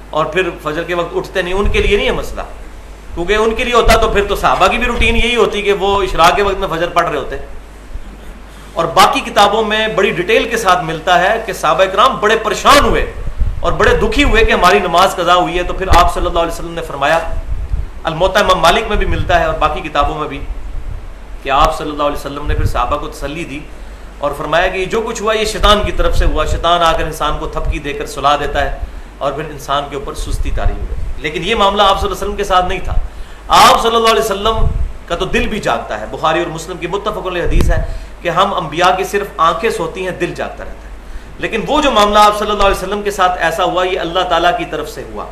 اور پھر فجر کے وقت اٹھتے نہیں، ان کے لیے نہیں ہے مسئلہ، کیونکہ ان کے لیے ہوتا تو پھر تو صحابہ کی بھی روٹین یہی ہوتی کہ وہ اشراق کے وقت میں فجر پڑھ رہے ہوتے۔ اور باقی کتابوں میں بڑی ڈیٹیل کے ساتھ ملتا ہے کہ صحابہ کرام بڑے پریشان ہوئے اور بڑے دکھی ہوئے کہ ہماری نماز قضا ہوئی ہے۔ تو پھر آپ صلی اللہ علیہ وسلم نے فرمایا، الموطا امام مالک میں بھی ملتا ہے اور باقی کتابوں میں بھی، کہ آپ صلی اللہ علیہ وسلم نے پھر صحابہ کو تسلی دی اور فرمایا کہ جو کچھ ہوا یہ شیطان کی طرف سے ہوا، شیطان آ کر انسان کو تھپکی دے کر سلا دیتا ہے اور پھر انسان کے اوپر سستی طاری ہوئی۔ لیکن یہ معاملہ آپ صلی اللہ علیہ وسلم کے ساتھ نہیں تھا۔ آپ صلی اللہ علیہ وسلم کا تو دل بھی جاگتا ہے، بخاری اور مسلم کی متفق علیہ حدیث ہے کہ ہم انبیاء کی صرف آنکھیں سوتی ہیں، دل جاگتا رہتا ہے۔ لیکن وہ جو معاملہ آپ صلی اللہ علیہ وسلم کے ساتھ ایسا ہوا یہ اللہ تعالیٰ کی طرف سے ہوا۔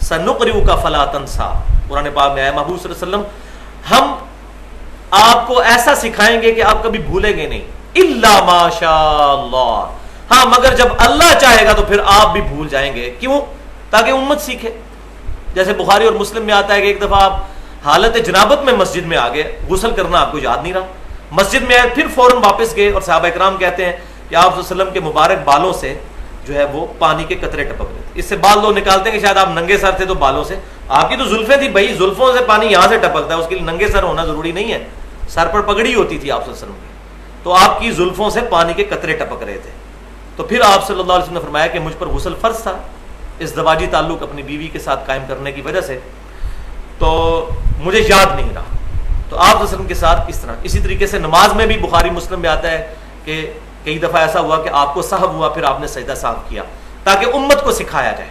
سنقرئک فلا تنسیٰ، قرآن پاک میں آیا، محبوب صلی اللہ علیہ وسلم ہم آپ کو ایسا سکھائیں گے کہ آپ کبھی بھولیں گے نہیں، الا ما شاء اللہ، ہاں مگر جب اللہ چاہے گا تو پھر آپ بھی بھول جائیں گے۔ کیوں؟ تاکہ امت سیکھے۔ جیسے بخاری اور مسلم میں آتا ہے کہ ایک دفعہ آپ حالت جنابت میں مسجد میں آ گئے، غسل کرنا آپ کو یاد نہیں رہا، مسجد میں آئے، پھر فوراً واپس گئے اور صحابہ کرام کہتے ہیں کہ آپ صلی اللہ علیہ وسلم کے مبارک بالوں سے جو ہے وہ پانی کے قطرے ٹپک رہے تھے۔ اس سے بال لوگ نکالتے ہیں کہ شاید آپ ننگے سر تھے تو بالوں سے، آپ کی تو زلفیں تھی بھائی، زلفوں سے پانی یہاں سے ٹپکتا ہے، اس کے لیے ننگے سر ہونا ضروری نہیں ہے، سر پر پگڑی ہوتی تھی آپ صلی اللہ علیہ وسلم کی، تو آپ کی زلفوں سے پانی کے قطرے ٹپک رہے تھے۔ تو پھر آپ صلی اللہ علیہ وسلم نے فرمایا کہ مجھ پر غسل فرض تھا ازدواجی تعلق اپنی بیوی کے ساتھ قائم کرنے کی وجہ سے، تو مجھے یاد نہیں رہا۔ تو آپ صلی اللہ علیہ وسلم کے ساتھ اس طرح، اسی طریقے سے نماز میں بھی بخاری مسلم میں آتا ہے کہ کئی دفعہ ایسا ہوا کہ آپ کو سہو ہوا، پھر آپ نے سجدہ سہو کیا تاکہ امت کو سکھایا جائے۔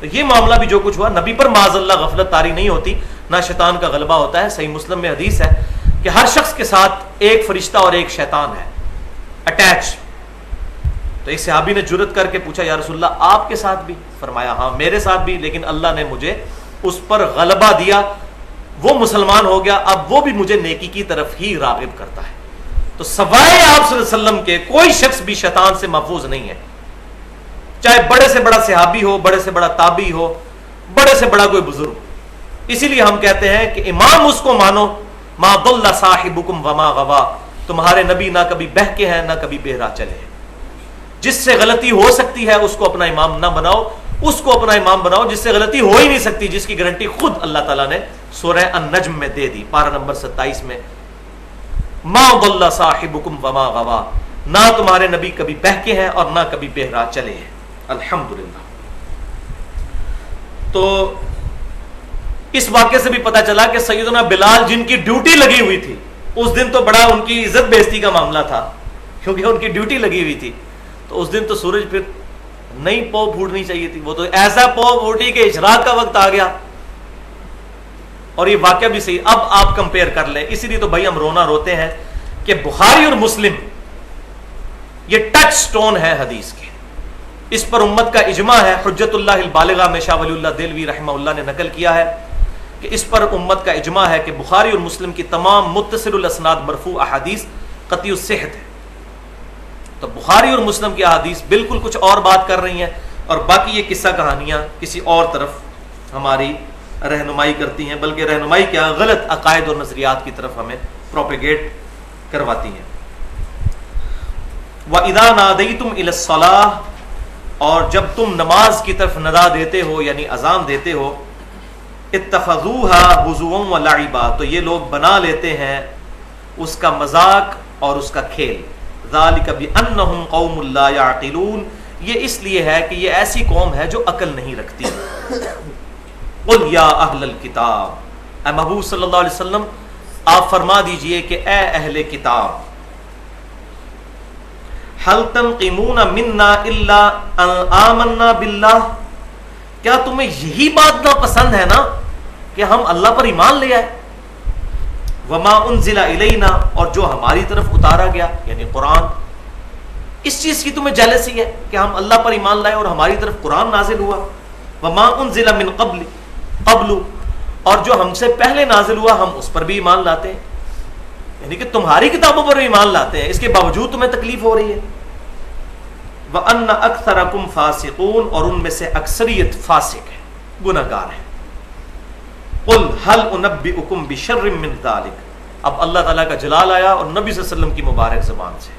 تو یہ معاملہ بھی جو کچھ ہوا، نبی پر معاذ اللہ غفلت طاری نہیں ہوتی، نہ شیطان کا غلبہ ہوتا ہے۔ صحیح مسلم میں حدیث ہے کہ ہر شخص کے ساتھ ایک فرشتہ اور ایک شیطان ہے اٹیچ۔ تو ایک صحابی نے جرت کر کے پوچھا، یا رسول اللہ آپ کے ساتھ بھی؟ فرمایا ہاں میرے ساتھ بھی، لیکن اللہ نے مجھے اس پر غلبہ دیا، وہ مسلمان ہو گیا، اب وہ بھی مجھے نیکی کی طرف ہی راغب کرتا ہے۔ تو سوائے آپ صلی اللہ علیہ وسلم کے کوئی شخص بھی شیطان سے محفوظ نہیں ہے، چاہے بڑے سے بڑا صحابی ہو، بڑے سے بڑا تابعی ہو، بڑے سے بڑا کوئی بزرگ۔ اسی لیے ہم کہتے ہیں کہ امام اس کو مانو، ما ضل صاحبکم وما غوا، تمہارے نبی نہ کبھی بہکے ہیں نہ کبھی بہرا چلے ہیں۔ جس سے غلطی ہو سکتی ہے اس کو اپنا امام نہ بناؤ، اس کو اپنا امام بناؤ جس سے غلطی ہو ہی نہیں سکتی، جس کی گارنٹی خود اللہ تعالیٰ نے سورہ النجم میں دے دی، پارہ نمبر 27 میں، ما ضل صاحبکم وما غوا، نہ تمہارے نبی کبھی بہکے ہیں اور نہ کبھی بہرا چلے ہیں۔ الحمدللہ۔ تو اس واقعے سے بھی پتہ چلا کہ سیدنا بلال جن کی ڈیوٹی لگی ہوئی تھی، اس دن تو بڑا ان کی عزت بےزتی کا معاملہ تھا کیونکہ ان کی ڈیوٹی لگی ہوئی تھی، تو اس دن تو سورج پھر نہیں پو پھوٹنی چاہیے تھی، وہ تو ایسا پو پھوٹی کہ اشراق کا وقت آ گیا۔ اور یہ واقعہ بھی صحیح، اب آپ کمپیئر کر لیں، اسی لیے تو بھائی ہم رونا روتے ہیں کہ بخاری اور مسلم یہ ٹچ سٹون ہے حدیث کے، اس پر امت کا اجماع ہے۔ حجت اللہ البالغہ میں شاہ ولی اللہ دہلوی رحمہ اللہ نے نقل کیا ہے کہ اس پر امت کا اجماع ہے کہ بخاری اور مسلم کی تمام متصل الاسناد مرفوع احادیث قطعی الصحت ہے۔ تو بخاری اور مسلم کی احادیث بالکل کچھ اور بات کر رہی ہیں، اور باقی یہ قصہ کہانیاں کسی اور طرف ہماری رہنمائی کرتی ہیں، بلکہ رہنمائی کیا، غلط عقائد اور نظریات کی طرف ہمیں پروپیگیٹ کرواتی ہیں۔ وَإِذَا نَادَيْتُمْ إِلَى الصَّلَاةِ، اور جب تم نماز کی طرف ندا دیتے ہو یعنی اذان دیتے ہو، اتخذوها هزوا ولعبا، تو یہ لوگ بنا لیتے ہیں اس کا مذاق اور اس کا کھیل۔ ذالک بأنہم قوم لا یعقلون، یہ اس لیے ہے کہ یہ ایسی قوم ہے جو عقل نہیں رکھتی۔ قل یا اہل الکتاب، اے محبوب صلی اللہ علیہ وسلم آپ فرما دیجئے کہ اے اہل کتاب، هل تنقمون منا الا ان آمنا باللہ، کیا تمہیں یہی بات ناپسند ہے نا کہ ہم اللہ پر ایمان لے آئے؟ وما انزل الینا، اور جو ہماری طرف اتارا گیا یعنی قرآن. اس چیز کی تمہیں جیلسی ہے کہ ہم اللہ پر ایمان لائے اور ہماری طرف قرآن نازل ہوا. وما انزل من قبل، اور جو ہم سے پہلے نازل ہوا ہم اس پر بھی ایمان لاتے ہیں، یعنی کہ تمہاری کتابوں پر بھی ایمان لاتے ہیں، اس کے باوجود تمہیں تکلیف ہو رہی ہے. وَأَنَّ أَكْثَرَكُمْ فَاسِقُونَ، اور ان میں سے اکثریت فاسق ہے، گناہگار ہے. قُلْ هَلْ أُنَبِّئُكُمْ بِشَرٍّ مِّن ذَلِكَ، اب اللہ تعالیٰ کا جلال آیا اور نبی صلی اللہ علیہ وسلم کی مبارک زبان سے.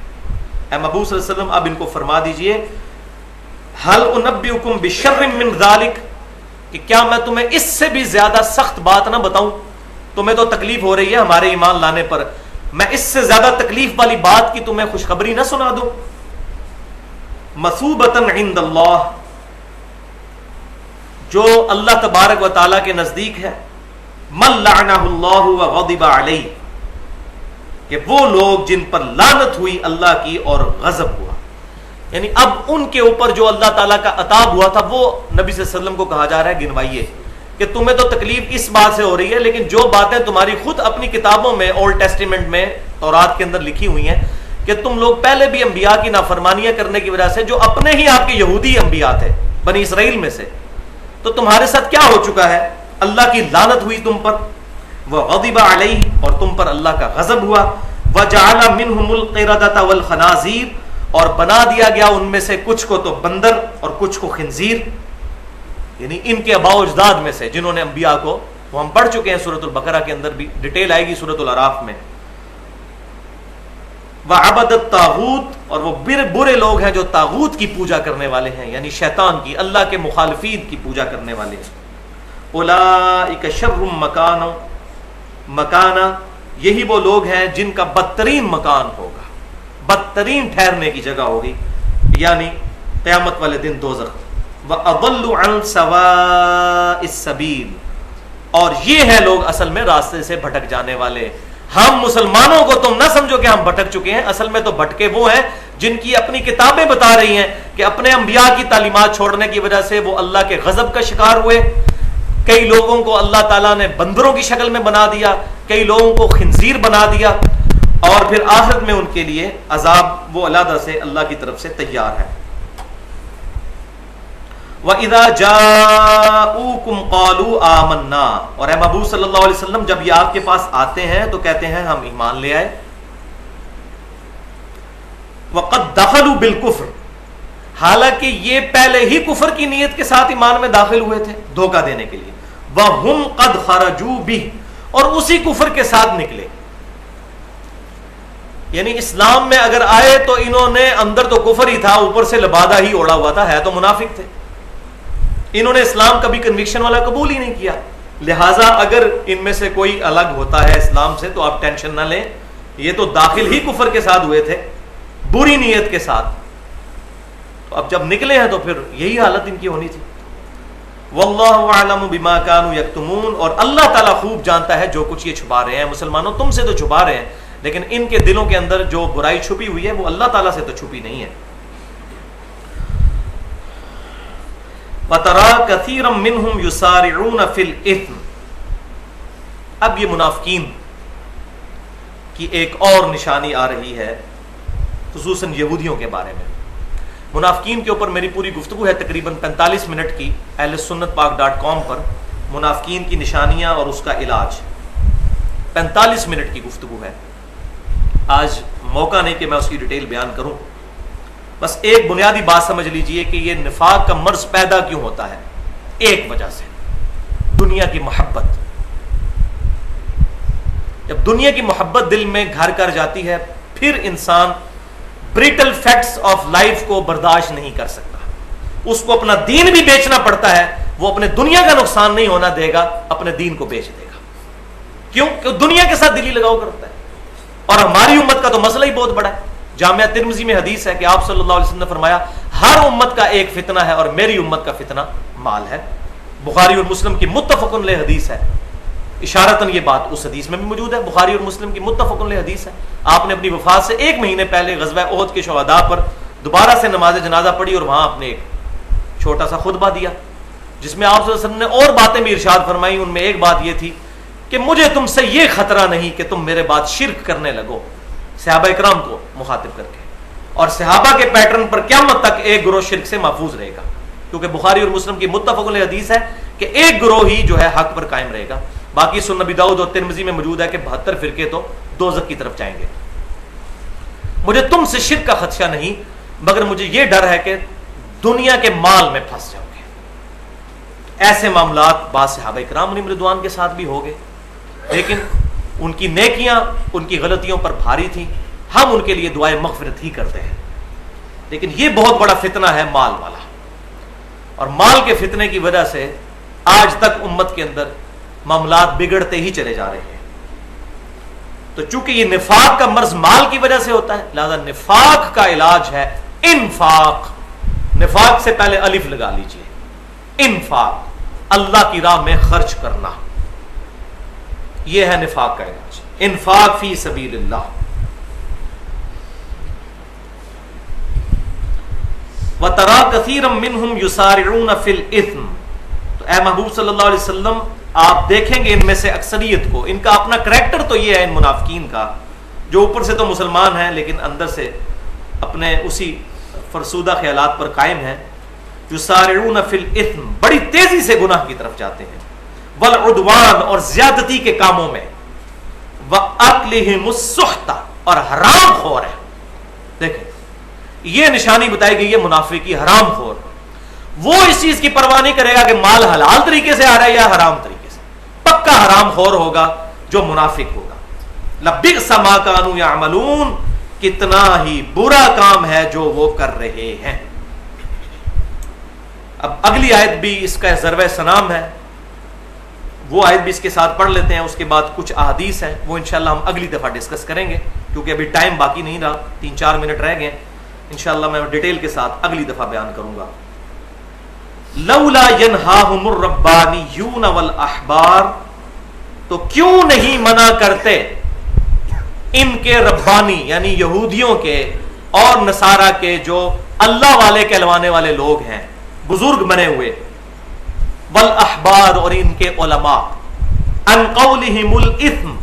اے محبوب صلی اللہ علیہ وسلم اب ان کو فرما دیجئے، هَلْ أُنَبِّئُكُمْ بِشَرٍّ مِّن ذَلِكَ، کہ کیا میں تمہیں اس سے بھی زیادہ سخت بات نہ بتاؤں؟ تمہیں تو تکلیف ہو رہی ہے ہمارے ایمان لانے پر، میں اس سے زیادہ تکلیف والی بات کی تمہیں خوشخبری نہ سنا دوں؟ مثوبۃ عند اللہ، جو اللہ تبارک و تعالیٰ کے نزدیک ہے. من لعنہ اللہ وغضب علیہ، کہ وہ لوگ جن پر لعنت ہوئی اللہ کی اور غضب ہوا. یعنی اب ان کے اوپر جو اللہ تعالیٰ کا عطاب ہوا تھا وہ نبی صلی اللہ علیہ وسلم کو کہا جا رہا ہے گنوائیے، کہ تمہیں تو تکلیف اس بات سے ہو رہی ہے، لیکن جو باتیں تمہاری خود اپنی کتابوں میں اولڈ ٹیسٹیمنٹ میں تورات کے اندر لکھی ہوئی ہیں کہ تم لوگ پہلے بھی انبیاء کی نافرمانیاں کرنے کی وجہ سے، جو اپنے ہی آپ کے یہودی انبیاء تھے بنی اسرائیل میں سے، تو تمہارے ساتھ کیا ہو چکا ہے؟ اللہ کی لعنت ہوئی تم پر. وغضب علیہ، اور تم پر اللہ کا غضب ہوا. وجعل منہم القردۃ والخنازیر، اور بنا دیا گیا ان میں سے کچھ کو تو بندر اور کچھ کو خنزیر، یعنی ان کے آباء و اجداد میں سے جنہوں نے انبیاء کو، وہ ہم پڑھ چکے ہیں سورۃ البقرہ کے اندر بھی ڈیٹیل آئے گی سورۃ الاعراف میں. وعبد الطاغوت، اور وہ برے لوگ ہیں جو طاغوت کی پوجا کرنے والے ہیں، یعنی شیطان کی، اللہ کے مخالفین کی پوجا کرنے والے ہیں. اولئک شر مکانا، یہی وہ لوگ ہیں جن کا بدترین مکان ہوگا، بدترین ٹھہرنے کی جگہ ہوگی، یعنی قیامت والے دن دوزخ. وَأَضَلُّ عَنْ سَوَاءِ السَّبِيلِ، اور یہ ہیں لوگ اصل میں راستے سے بھٹک جانے والے. ہم مسلمانوں کو تم نہ سمجھو کہ ہم بھٹک چکے ہیں، اصل میں تو بھٹکے وہ ہیں جن کی اپنی کتابیں بتا رہی ہیں کہ اپنے انبیاء کی تعلیمات چھوڑنے کی وجہ سے وہ اللہ کے غضب کا شکار ہوئے. کئی لوگوں کو اللہ تعالیٰ نے بندروں کی شکل میں بنا دیا، کئی لوگوں کو خنزیر بنا دیا، اور پھر آخرت میں ان کے لیے عذاب وہ علیحدہ سے اللہ کی طرف سے تیار ہے. وَإِذَا جَاءُوكُمْ قَالُوا آمَنَّا، اور اے محبوب صلی اللہ علیہ وسلم جب یہ آپ کے پاس آتے ہیں تو کہتے ہیں ہم ایمان لے آئے. وَقَدْ دَخَلُوا بِالْكُفْرِ، حالانکہ یہ پہلے ہی کفر کی نیت کے ساتھ ایمان میں داخل ہوئے تھے دھوکہ دینے کے لیے. وَهُمْ قَدْ خَرَجُوا بِهِ، اور اسی کفر کے ساتھ نکلے. یعنی اسلام میں اگر آئے تو انہوں نے اندر تو کفر ہی تھا، اوپر سے لبادہ ہی اوڑا ہوا تھا، ہے تو منافق تھے. انہوں نے اسلام کبھی کنوکشن والا قبول ہی نہیں کیا. لہٰذا اگر ان میں سے کوئی الگ ہوتا ہے اسلام سے تو آپ ٹینشن نہ لیں، یہ تو داخل ہی کفر کے ساتھ ہوئے تھے، بری نیت کے ساتھ. تو اب جب نکلے ہیں تو پھر یہی حالت ان کی ہونی تھی. واللہ اعلم بما كانوا یکتمون، اور اللہ تعالیٰ خوب جانتا ہے جو کچھ یہ چھپا رہے ہیں. مسلمانوں تم سے تو چھپا رہے ہیں، لیکن ان کے دلوں کے اندر جو برائی چھپی ہوئی ہے وہ اللہ تعالیٰ سے تو چھپی نہیں ہے. وَتَرَى كَثِيرًا مِّنْهُمْ يُسَارِعُونَ فِي الْإِثْمِ، اب یہ منافقین کی ایک اور نشانی آ رہی ہے، خصوصاً یہودیوں کے بارے میں. منافقین کے اوپر میری پوری گفتگو ہے تقریباً 45 منٹ کی اہل سنت پاک.com پر، منافقین کی نشانیاں اور اس کا علاج. 45 منٹ کی گفتگو ہے. آج موقع نہیں کہ میں اس کی ڈیٹیل بیان کروں، بس ایک بنیادی بات سمجھ لیجئے کہ یہ نفاق کا مرض پیدا کیوں ہوتا ہے. ایک وجہ سے، دنیا کی محبت. جب دنیا کی محبت دل میں گھر کر جاتی ہے پھر انسان بریٹل فیکٹس آف لائف کو برداشت نہیں کر سکتا. اس کو اپنا دین بھی بیچنا پڑتا ہے، وہ اپنے دنیا کا نقصان نہیں ہونا دے گا، اپنے دین کو بیچ دے گا. کیوں؟ کہ دنیا کے ساتھ دلی لگاؤ کرتا ہے. اور ہماری امت کا تو مسئلہ ہی بہت بڑا ہے. جامعہ ترمذی میں حدیث ہے کہ آپ صلی اللہ علیہ وسلم نے فرمایا ہر امت کا ایک فتنہ ہے اور میری امت کا فتنہ مال ہے. بخاری اور مسلم کی متفق علیہ حدیث ہے. اشارتاً یہ بات اس حدیث میں بھی موجود ہے، بخاری اور مسلم کی متفق علیہ حدیث ہے. آپ نے اپنی وفات سے 1 مہینے پہلے غزوہ احد کے شہداء پر دوبارہ سے نماز جنازہ پڑھی اور وہاں آپ نے ایک چھوٹا سا خطبہ دیا جس میں آپ صلی اللہ علیہ وسلم نے اور باتیں بھی ارشاد فرمائی. ان میں ایک بات یہ تھی کہ مجھے تم سے یہ خطرہ نہیں کہ تم میرے بعد شرک کرنے لگو، صحابہ اکرام کو مخاطب کر کے. اور صحابہ کے پیٹرن پر قیامت تک ایک گروہ شرک سے محفوظ رہے گا، کیونکہ بخاری اور مسلم کی متفق علیہ حدیث ہے کہ ایک گروہ ہی جو ہے حق پر قائم رہے گا، باقی سنن نبی داؤد اور ترمذی میں موجود ہے کہ 72 فرقے تو دوزخ کی طرف جائیں گے. مجھے تم سے شرک کا خدشہ نہیں، مگر مجھے یہ ڈر ہے کہ دنیا کے مال میں پھنس جاؤ گے. ایسے معاملات بعض صحابہ کرام علیہم رضوان کے ساتھ بھی ہو گئے، لیکن ان کی نیکیاں ان کی غلطیوں پر بھاری تھیں. ہم ان کے لیے دعائیں مغفرت ہی کرتے ہیں، لیکن یہ بہت بڑا فتنہ ہے مال والا، اور مال کے فتنے کی وجہ سے آج تک امت کے اندر معاملات بگڑتے ہی چلے جا رہے ہیں. تو چونکہ یہ نفاق کا مرض مال کی وجہ سے ہوتا ہے، لہذا نفاق کا علاج ہے انفاق. نفاق سے پہلے الف لگا لیجئے، انفاق، اللہ کی راہ میں خرچ کرنا، یہ ہے نفاق کا علاج. انفاق فی سبیل اللہ. وَتَرَى كَثِيرًا مِّنْهُمْ يُسَارِعُونَ فِي الْإِثْمِ. تو اے محبوب صلی اللہ علیہ وسلم آپ دیکھیں گے ان میں سے اکثریت کو، ان کا اپنا کریکٹر تو یہ ہے ان منافقین کا، جو اوپر سے تو مسلمان ہیں لیکن اندر سے اپنے اسی فرسودہ خیالات پر قائم ہیں. یسارعون فی الاثم، بڑی تیزی سے گناہ کی طرف جاتے ہیں، والعدوان، اور زیادتی کے کاموں میں، واکلہم السحت، اور حرام خور ہے. دیکھیں یہ نشانی بتائی گئی ہے منافق کی، حرام خور. وہ اس چیز کی پرواہ نہیں کرے گا کہ مال حلال طریقے سے آ رہا ہے یا حرام طریقے سے، پکا حرام خور ہوگا جو منافق ہوگا. لبئس ما کانوا یعملون، کتنا ہی برا کام ہے جو وہ کر رہے ہیں. اب اگلی آیت بھی اس کا ضرب سنام ہے، وہ آیت بھی اس کے ساتھ پڑھ لیتے ہیں، اس کے بعد کچھ احادیث ہیں وہ انشاءاللہ ہم اگلی دفعہ ڈسکس کریں گے، کیونکہ ابھی ٹائم باقی نہیں رہا، 3-4 منٹ رہ گئے. انشاءاللہ میں ڈیٹیل کے ساتھ اگلی دفعہ بیان کروں گا. لولا ینہاہم الربانیون والاحبار، تو کیوں نہیں منع کرتے ان کے ربانی یعنی یہودیوں کے اور نصارہ کے جو اللہ والے کہلوانے والے لوگ ہیں، بزرگ بنے ہوئے، والاحبار، اور ان کے علماء، ان قولہم الاثم،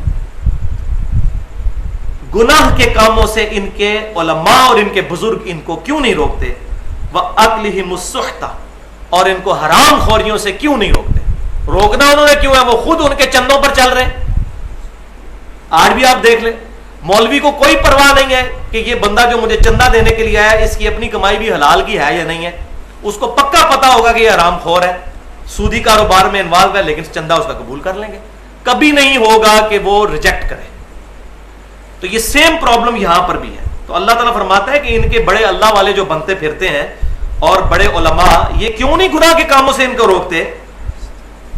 گناہ کے کاموں سے ان کے علماء اور ان کے بزرگ ان کو کیوں نہیں روکتے، واکلہم السحت، اور ان کو حرام خوریوں سے کیوں نہیں روکتے. روکنا انہوں نے کیوں ہے، وہ خود ان کے چندوں پر چل رہے ہیں. آج بھی آپ دیکھ لیں مولوی کو کوئی پرواہ نہیں ہے کہ یہ بندہ جو مجھے چندہ دینے کے لیے آیا اس کی اپنی کمائی بھی حلال کی ہے یا نہیں ہے. اس کو پکا پتا ہوگا کہ یہ حرام خور ہے، سودی کاروبار میں انوالو ہے، لیکن چندہ اس کا قبول کر لیں گے. کبھی نہیں ہوگا کہ وہ ریجیکٹ کرے. تو یہ سیم پرابلم یہاں پر بھی ہے. تو اللہ تعالیٰ فرماتا ہے کہ ان کے بڑے اللہ والے جو بنتے پھرتے ہیں اور بڑے علماء، یہ کیوں نہیں گناہ کے کاموں سے ان کو روکتے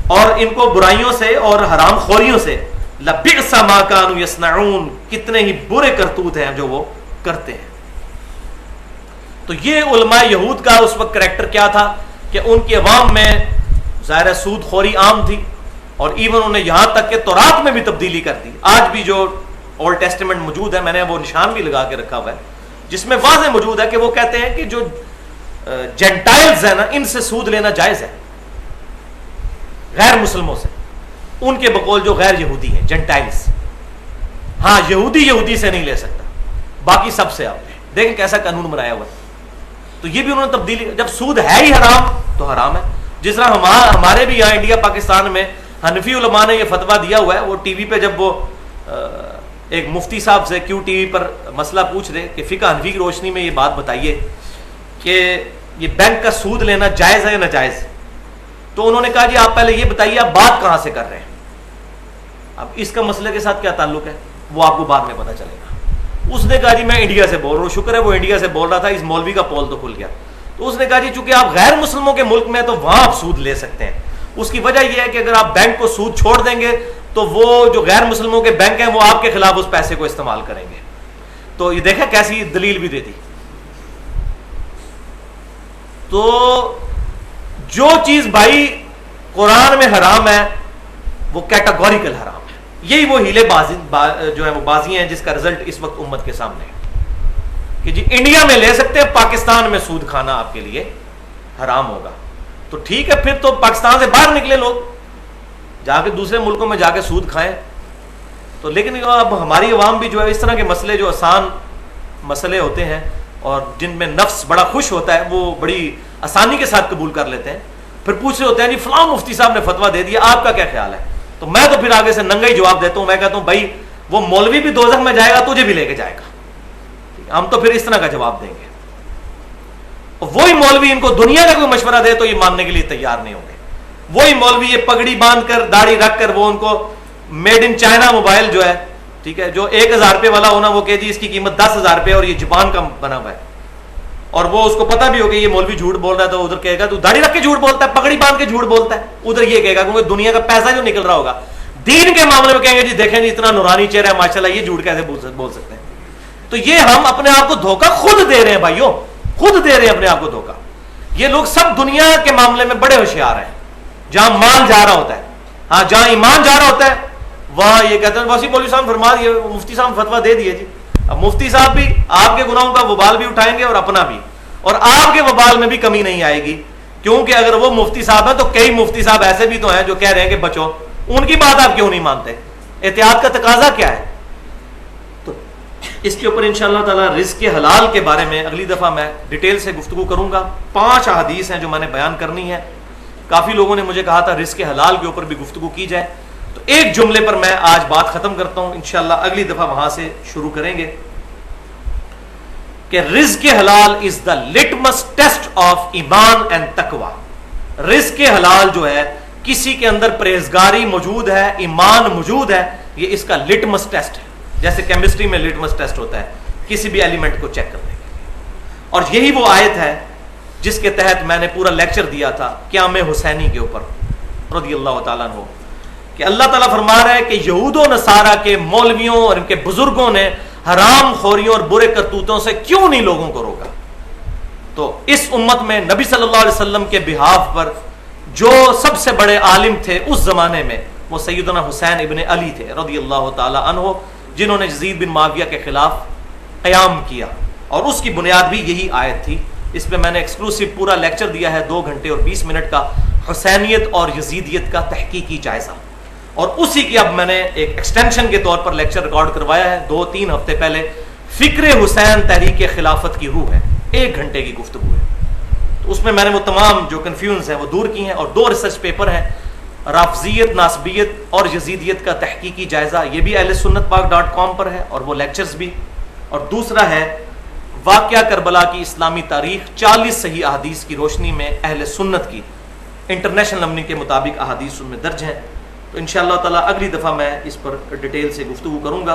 اور ان کو برائیوں سے اور حرام خوریوں سے. لبئس ما کانوا یصنعون، کتنے ہی برے کرتوت ہیں جو وہ کرتے ہیں. تو یہ علماء یہود کا اس وقت کریکٹر کیا تھا کہ ان کی عوام میں ظاہر سود خوری عام تھی، اور ایون انہوں نے یہاں تک کہ تورات میں بھی تبدیلی کر دی. آج بھی جو اولڈ ٹیسٹمنٹ موجود ہے، میں نے وہ نشان بھی لگا کے رکھا ہوا ہے، جس میں واضح موجود ہے کہ وہ کہتے ہیں کہ جو جینٹائلز ہیں نا، ان سے سود لینا جائز ہے، غیر مسلموں سے، ان کے بقول جو غیر یہودی ہیں، جینٹائلز. ہاں یہودی سے نہیں لے سکتا، باقی سب سے آپ لیں. دیکھیں کیسا قانون بنایا ہوا. تو یہ بھی انہوں نے تبدیلی، جب سود ہے ہی حرام تو حرام ہے. جس طرح ہمارے بھی یہاں انڈیا پاکستان میں حنفی علماء نے یہ فتویٰ دیا ہوا ہے. وہ ٹی وی پہ جب وہ ایک مفتی صاحب سے کیوں ٹی وی پر مسئلہ پوچھ رہے کہ فقہ حنفی کی روشنی میں یہ بات بتائیے کہ یہ بینک کا سود لینا جائز ہے یا ناجائز، تو انہوں نے کہا جی آپ پہلے یہ بتائیے آپ بات کہاں سے کر رہے ہیں. اب اس کا مسئلے کے ساتھ کیا تعلق ہے وہ آپ کو بعد میں پتہ چلے گا. اس نے کہا جی میں انڈیا سے بول رہا ہوں. شکر ہے وہ انڈیا سے بول رہا تھا، اس مولوی کا پول تو کھل گیا. تو اس نے کہا جی چونکہ آپ غیر مسلموں کے ملک میں تو وہاں آپ سود لے سکتے ہیں. اس کی وجہ یہ ہے کہ اگر آپ بینک کو سود چھوڑ دیں گے تو وہ جو غیر مسلموں کے بینک ہیں وہ آپ کے خلاف اس پیسے کو استعمال کریں گے. تو یہ دیکھا کیسی دلیل بھی دیتی. تو جو چیز بھائی قرآن میں حرام ہے وہ کیٹاگوریکل حرام ہے. یہی وہ ہیلے بازی جو ہے وہ بازی ہیں جس کا رزلٹ اس وقت امت کے سامنے ہے کہ جی انڈیا میں لے سکتے ہیں، پاکستان میں سود کھانا آپ کے لیے حرام ہوگا. تو ٹھیک ہے پھر تو پاکستان سے باہر نکلے لوگ، جا کے دوسرے ملکوں میں جا کے سود کھائیں. تو لیکن اب ہماری عوام بھی جو ہے اس طرح کے مسئلے جو آسان مسئلے ہوتے ہیں اور جن میں نفس بڑا خوش ہوتا ہے وہ بڑی آسانی کے ساتھ قبول کر لیتے ہیں. پھر پوچھ رہے ہوتے ہیں جی فلاں مفتی صاحب نے فتویٰ دے دیا, آپ کا کیا خیال ہے؟ تو میں تو پھر آگے سے ننگا ہی جواب دیتا ہوں. میں کہتا ہوں بھائی وہ مولوی بھی دوزخ میں جائے گا, تجھے بھی لے کے جائے گا. ہم تو پھر اس طرح کا جواب دیں گے. اور وہی مولوی ان کو دنیا کا کوئی مشورہ دے تو یہ ماننے کے لیے تیار نہیں ہوں گے. وہی مولوی یہ پگڑی باندھ کر داڑھی رکھ کر وہ ان کو میڈ ان چائنا موبائل جو ہے, ٹھیک ہے, جو 1000 روپے والا ہونا, وہ کہ جی اس کی قیمت 10,000 روپے اور یہ جاپان کا بنا ہوا ہے, اور وہ اس کو پتا بھی ہوگا یہ مولوی جھوٹ بول رہا ہے, تو ادھر کہے گا تو داڑھی رکھ کے جھوٹ بولتا ہے, پگڑی باندھ کے جھوٹ بولتا ہے, ادھر یہ کہے گا کیونکہ دنیا کا پیسہ جو نکل رہا ہوگا. دین کے معاملے میں کہیں گے جی دیکھیں جی اتنا نورانی چہرہ ہے ماشاءاللہ, یہ جھوٹ کیسے بول سکتے ہیں. تو یہ ہم اپنے آپ کو دھوکہ خود دے رہے ہیں بھائیوں, خود دے رہے ہیں اپنے آپ کو دھوکہ. یہ لوگ سب دنیا کے معاملے میں بڑے ہوشیار ہیں. جہاں مال جا رہا ہوتا ہے, ہاں جہاں ایمان جا رہا ہوتا ہے, وہاں یہ کہتے ہیں واسطی مولوی صاحب فرما دیے, مفتی صاحب فتویٰ دے دیے جی. اب مفتی صاحب بھی آپ کے گناہوں کا وبال بھی اٹھائیں گے اور اپنا بھی, اور آپ کے وبال میں بھی کمی نہیں آئے گی. کیونکہ اگر وہ مفتی صاحب ہیں تو کئی مفتی صاحب ایسے بھی تو ہیں جو کہہ رہے ہیں کہ بچو, ان کی بات آپ کیوں نہیں مانتے؟ احتیاط کا تقاضا کیا ہے؟ تو اس کے اوپر انشاءاللہ تعالی رزق کے حلال کے بارے میں اگلی دفعہ میں ڈیٹیل سے گفتگو کروں گا. 5 احادیث ہیں جو میں نے بیان کرنی ہے. کافی لوگوں نے مجھے کہا تھا رزق کے حلال کے اوپر بھی گفتگو کی جائے, تو ایک جملے پر میں آج بات ختم کرتا ہوں. انشاءاللہ اگلی دفعہ وہاں سے شروع کریں گے کہ رزق حلال از دا لٹمس ٹیسٹ آف ایمان اینڈ تقوی. رزق حلال جو ہے, کسی کے اندر پرہیزگاری موجود ہے, ایمان موجود ہے, یہ اس کا لٹمس ٹیسٹ ہے. جیسے کیمسٹری میں لٹمس ٹیسٹ ہوتا ہے کسی بھی ایلیمنٹ کو چیک کرنے کے لیے. اور یہی وہ آیت ہے جس کے تحت میں نے پورا لیکچر دیا تھا قیام حسینی کے اوپر رضی اللہ تعالیٰ عنہ, کہ اللہ تعالیٰ فرما رہا ہے کہ یہود و نصارہ کے مولویوں اور ان کے بزرگوں نے حرام خوریوں اور برے کرتوتوں سے کیوں نہیں لوگوں کو روکا. تو اس امت میں نبی صلی اللہ علیہ وسلم کے بہاف پر جو سب سے بڑے عالم تھے اس زمانے میں وہ سیدنا حسین ابن علی تھے رضی اللہ تعالی عنہ, جنہوں نے یزید بن معاویہ کے خلاف قیام کیا, اور اس کی بنیاد بھی یہی آیت تھی. اس پہ میں نے ایکسکلوسیو پورا لیکچر دیا ہے 2 گھنٹے اور 20 منٹ کا, حسینیت اور یزیدیت کا تحقیقی جائزہ, اور اسی کی اب میں نے ایک ایکسٹینشن کے طور پر لیکچر ریکارڈ کروایا ہے 2-3 ہفتے پہلے. فکر حسین تحریک خلافت کی روح ہے, 1 گھنٹے کی گفتگو ہے. تو اس میں نے وہ تمام جو کنفیوژنز ہیں وہ دور کی ہیں, اور 2 ریسرچ پیپر ہیں, رافضیت, ناسبیت اور یزیدیت کا تحقیقی جائزہ, یہ بھی اہل سنت پاک.com پر ہے, اور وہ لیکچرز بھی. اور دوسرا ہے واقعہ کربلا کی اسلامی تاریخ, 40 صحیح احادیث کی روشنی میں اہل سنت کی انٹرنیشنل نمبر کے مطابق احادیث ان میں درج ہیں. تو انشاءاللہ تعالی اگلی دفعہ میں اس پر ڈیٹیل سے گفتگو کروں گا.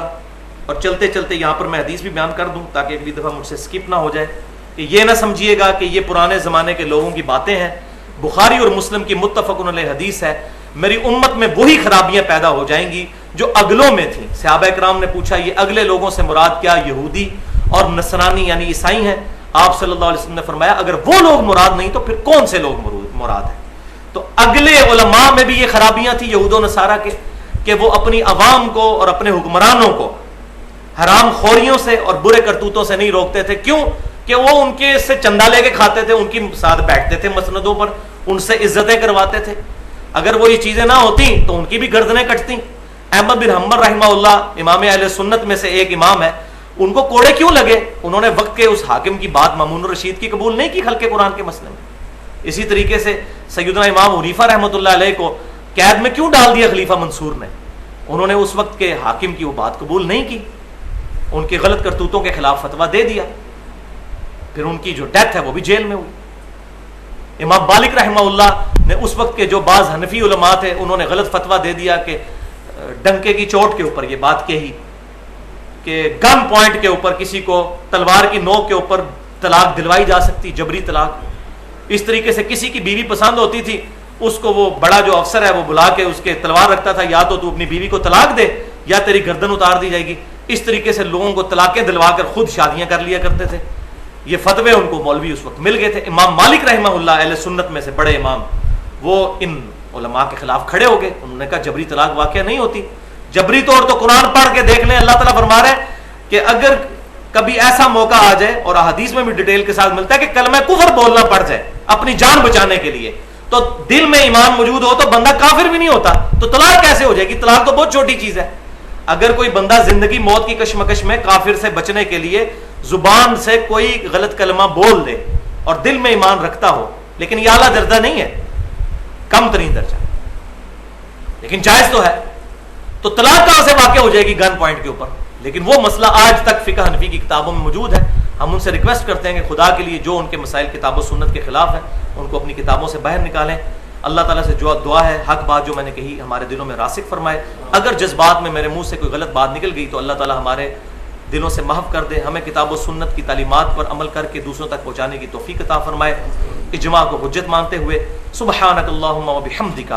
اور چلتے چلتے یہاں پر میں حدیث بھی بیان کر دوں تاکہ اگلی دفعہ مجھ سے سکپ نہ ہو جائے, کہ یہ نہ سمجھیے گا کہ یہ پرانے زمانے کے لوگوں کی باتیں ہیں. بخاری اور مسلم کی متفق علیہ حدیث ہے, میری امت میں وہی خرابیاں پیدا ہو جائیں گی جو اگلوں میں تھیں. صحابہ کرام نے پوچھا یہ اگلے لوگوں سے مراد کیا یہودی اور نصرانی یعنی عیسائی ہیں؟ آپ صلی اللہ علیہ وسلم نے فرمایا اگر وہ لوگ مراد نہیں تو پھر کون سے لوگ مراد ہیں؟ تو اگلے علماء میں بھی یہ خرابیاں تھیں یہود و نصارہ کے, کہ وہ اپنی عوام کو اور اپنے حکمرانوں کو حرام خوریوں سے اور برے کرتوتوں سے نہیں روکتے تھے. کیوں؟ کہ وہ ان کے سے چندہ لے کے کھاتے تھے, ان کی ساتھ بیٹھتے تھے مسندوں پر, ان سے عزتیں کرواتے تھے. اگر وہ یہ چیزیں نہ ہوتی تو ان کی بھی گردنیں کٹتی. احمد بن حنبل رحمہ اللہ امام اہل سنت میں سے ایک امام ہے, ان کو کوڑے کیوں لگے؟ انہوں نے وقت کے اس حاکم کی بات مامون الرشید کی قبول نہیں کی خلق قرآن کے مسئلے میں. اسی طریقے سے سیدنا امام حنیفہ رحمۃ اللہ علیہ کو قید میں کیوں ڈال دیا خلیفہ منصور نے؟ انہوں نے اس وقت کے حاکم کی وہ بات قبول نہیں کی, ان کے غلط کرتوتوں کے خلاف فتویٰ دے دیا, پھر ان کی جو ڈیتھ ہے وہ بھی جیل میں ہوئی. امام مالک رحمہ اللہ نے اس وقت کے جو بعض حنفی علماء تھے انہوں نے غلط فتویٰ دے دیا کہ ڈنکے کی چوٹ کے اوپر یہ بات کہی کہ گن پوائنٹ کے اوپر کسی کو تلوار کی نوک کے اوپر طلاق دلوائی جا سکتی, جبری طلاق. اس طریقے سے کسی کی بیوی پسند ہوتی تھی, اس کو وہ بڑا جو افسر ہے وہ بلا کے اس کے تلوار رکھتا تھا, یا تو اپنی بیوی کو طلاق دے یا تیری گردن اتار دی جائے گی. اس طریقے سے لوگوں کو طلاقیں دلوا کر خود شادیاں کر لیا کرتے تھے. یہ فتوے ان کو مولوی اس وقت مل گئے تھے. امام مالک رحمہ اللہ اہل سنت میں سے بڑے امام, وہ ان علماء کے خلاف کھڑے ہو گئے. انہوں نے کہا جبری طلاق واقعہ نہیں ہوتی. جبری طور تو قرآن پڑھ کے دیکھ لیں, اللہ تعالیٰ فرما رہے ہیں کہ اگر کبھی ایسا موقع آ جائے, اور احادیث میں بھی ڈیٹیل کے ساتھ ملتا ہے کہ کلمہ کفر بولنا پڑ جائے اپنی جان بچانے کے لیے, تو دل میں ایمان موجود ہو تو بندہ کافر بھی نہیں ہوتا. تو طلاق کیسے ہو جائے گی؟ طلاق تو بہت چھوٹی چیز ہے. اگر کوئی بندہ زندگی موت کی کشمکش میں کافر سے بچنے کے لیے زبان سے کوئی غلط کلمہ بول دے اور دل میں ایمان رکھتا ہو، لیکن یہ اعلیٰ درجہ نہیں ہے، کم ترین درجہ، لیکن جائز تو ہے، تو طلاق کہاں سے واقع ہو جائے گی؟ گن پوائنٹ کے اوپر. لیکن وہ مسئلہ آج تک فقہ حنفی کی کتابوں میں موجود ہے. ہم ان سے ریکویسٹ کرتے ہیں کہ خدا کے لیے جو ان کے مسائل کتاب و سنت کے خلاف ہیں ان کو اپنی کتابوں سے باہر نکالیں. اللہ تعالیٰ سے جو دعا ہے حق بات جو میں نے کہی ہمارے دلوں میں راسخ فرمائے. اگر جذبات میں میرے منہ سے کوئی غلط بات نکل گئی تو اللہ تعالیٰ ہمارے دلوں سے محو کر دے. ہمیں کتاب و سنت کی تعلیمات پر عمل کر کے دوسروں تک پہنچانے کی توفیق عطا فرمائے. اجماع کو حجت مانتے ہوئے سبحانک اللہم و بحمدک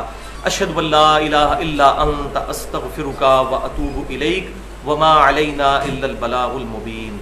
اشہد ان لا الہ الا انت استغفرک و اتوب الیک وما علینا الا البلاغ المبین.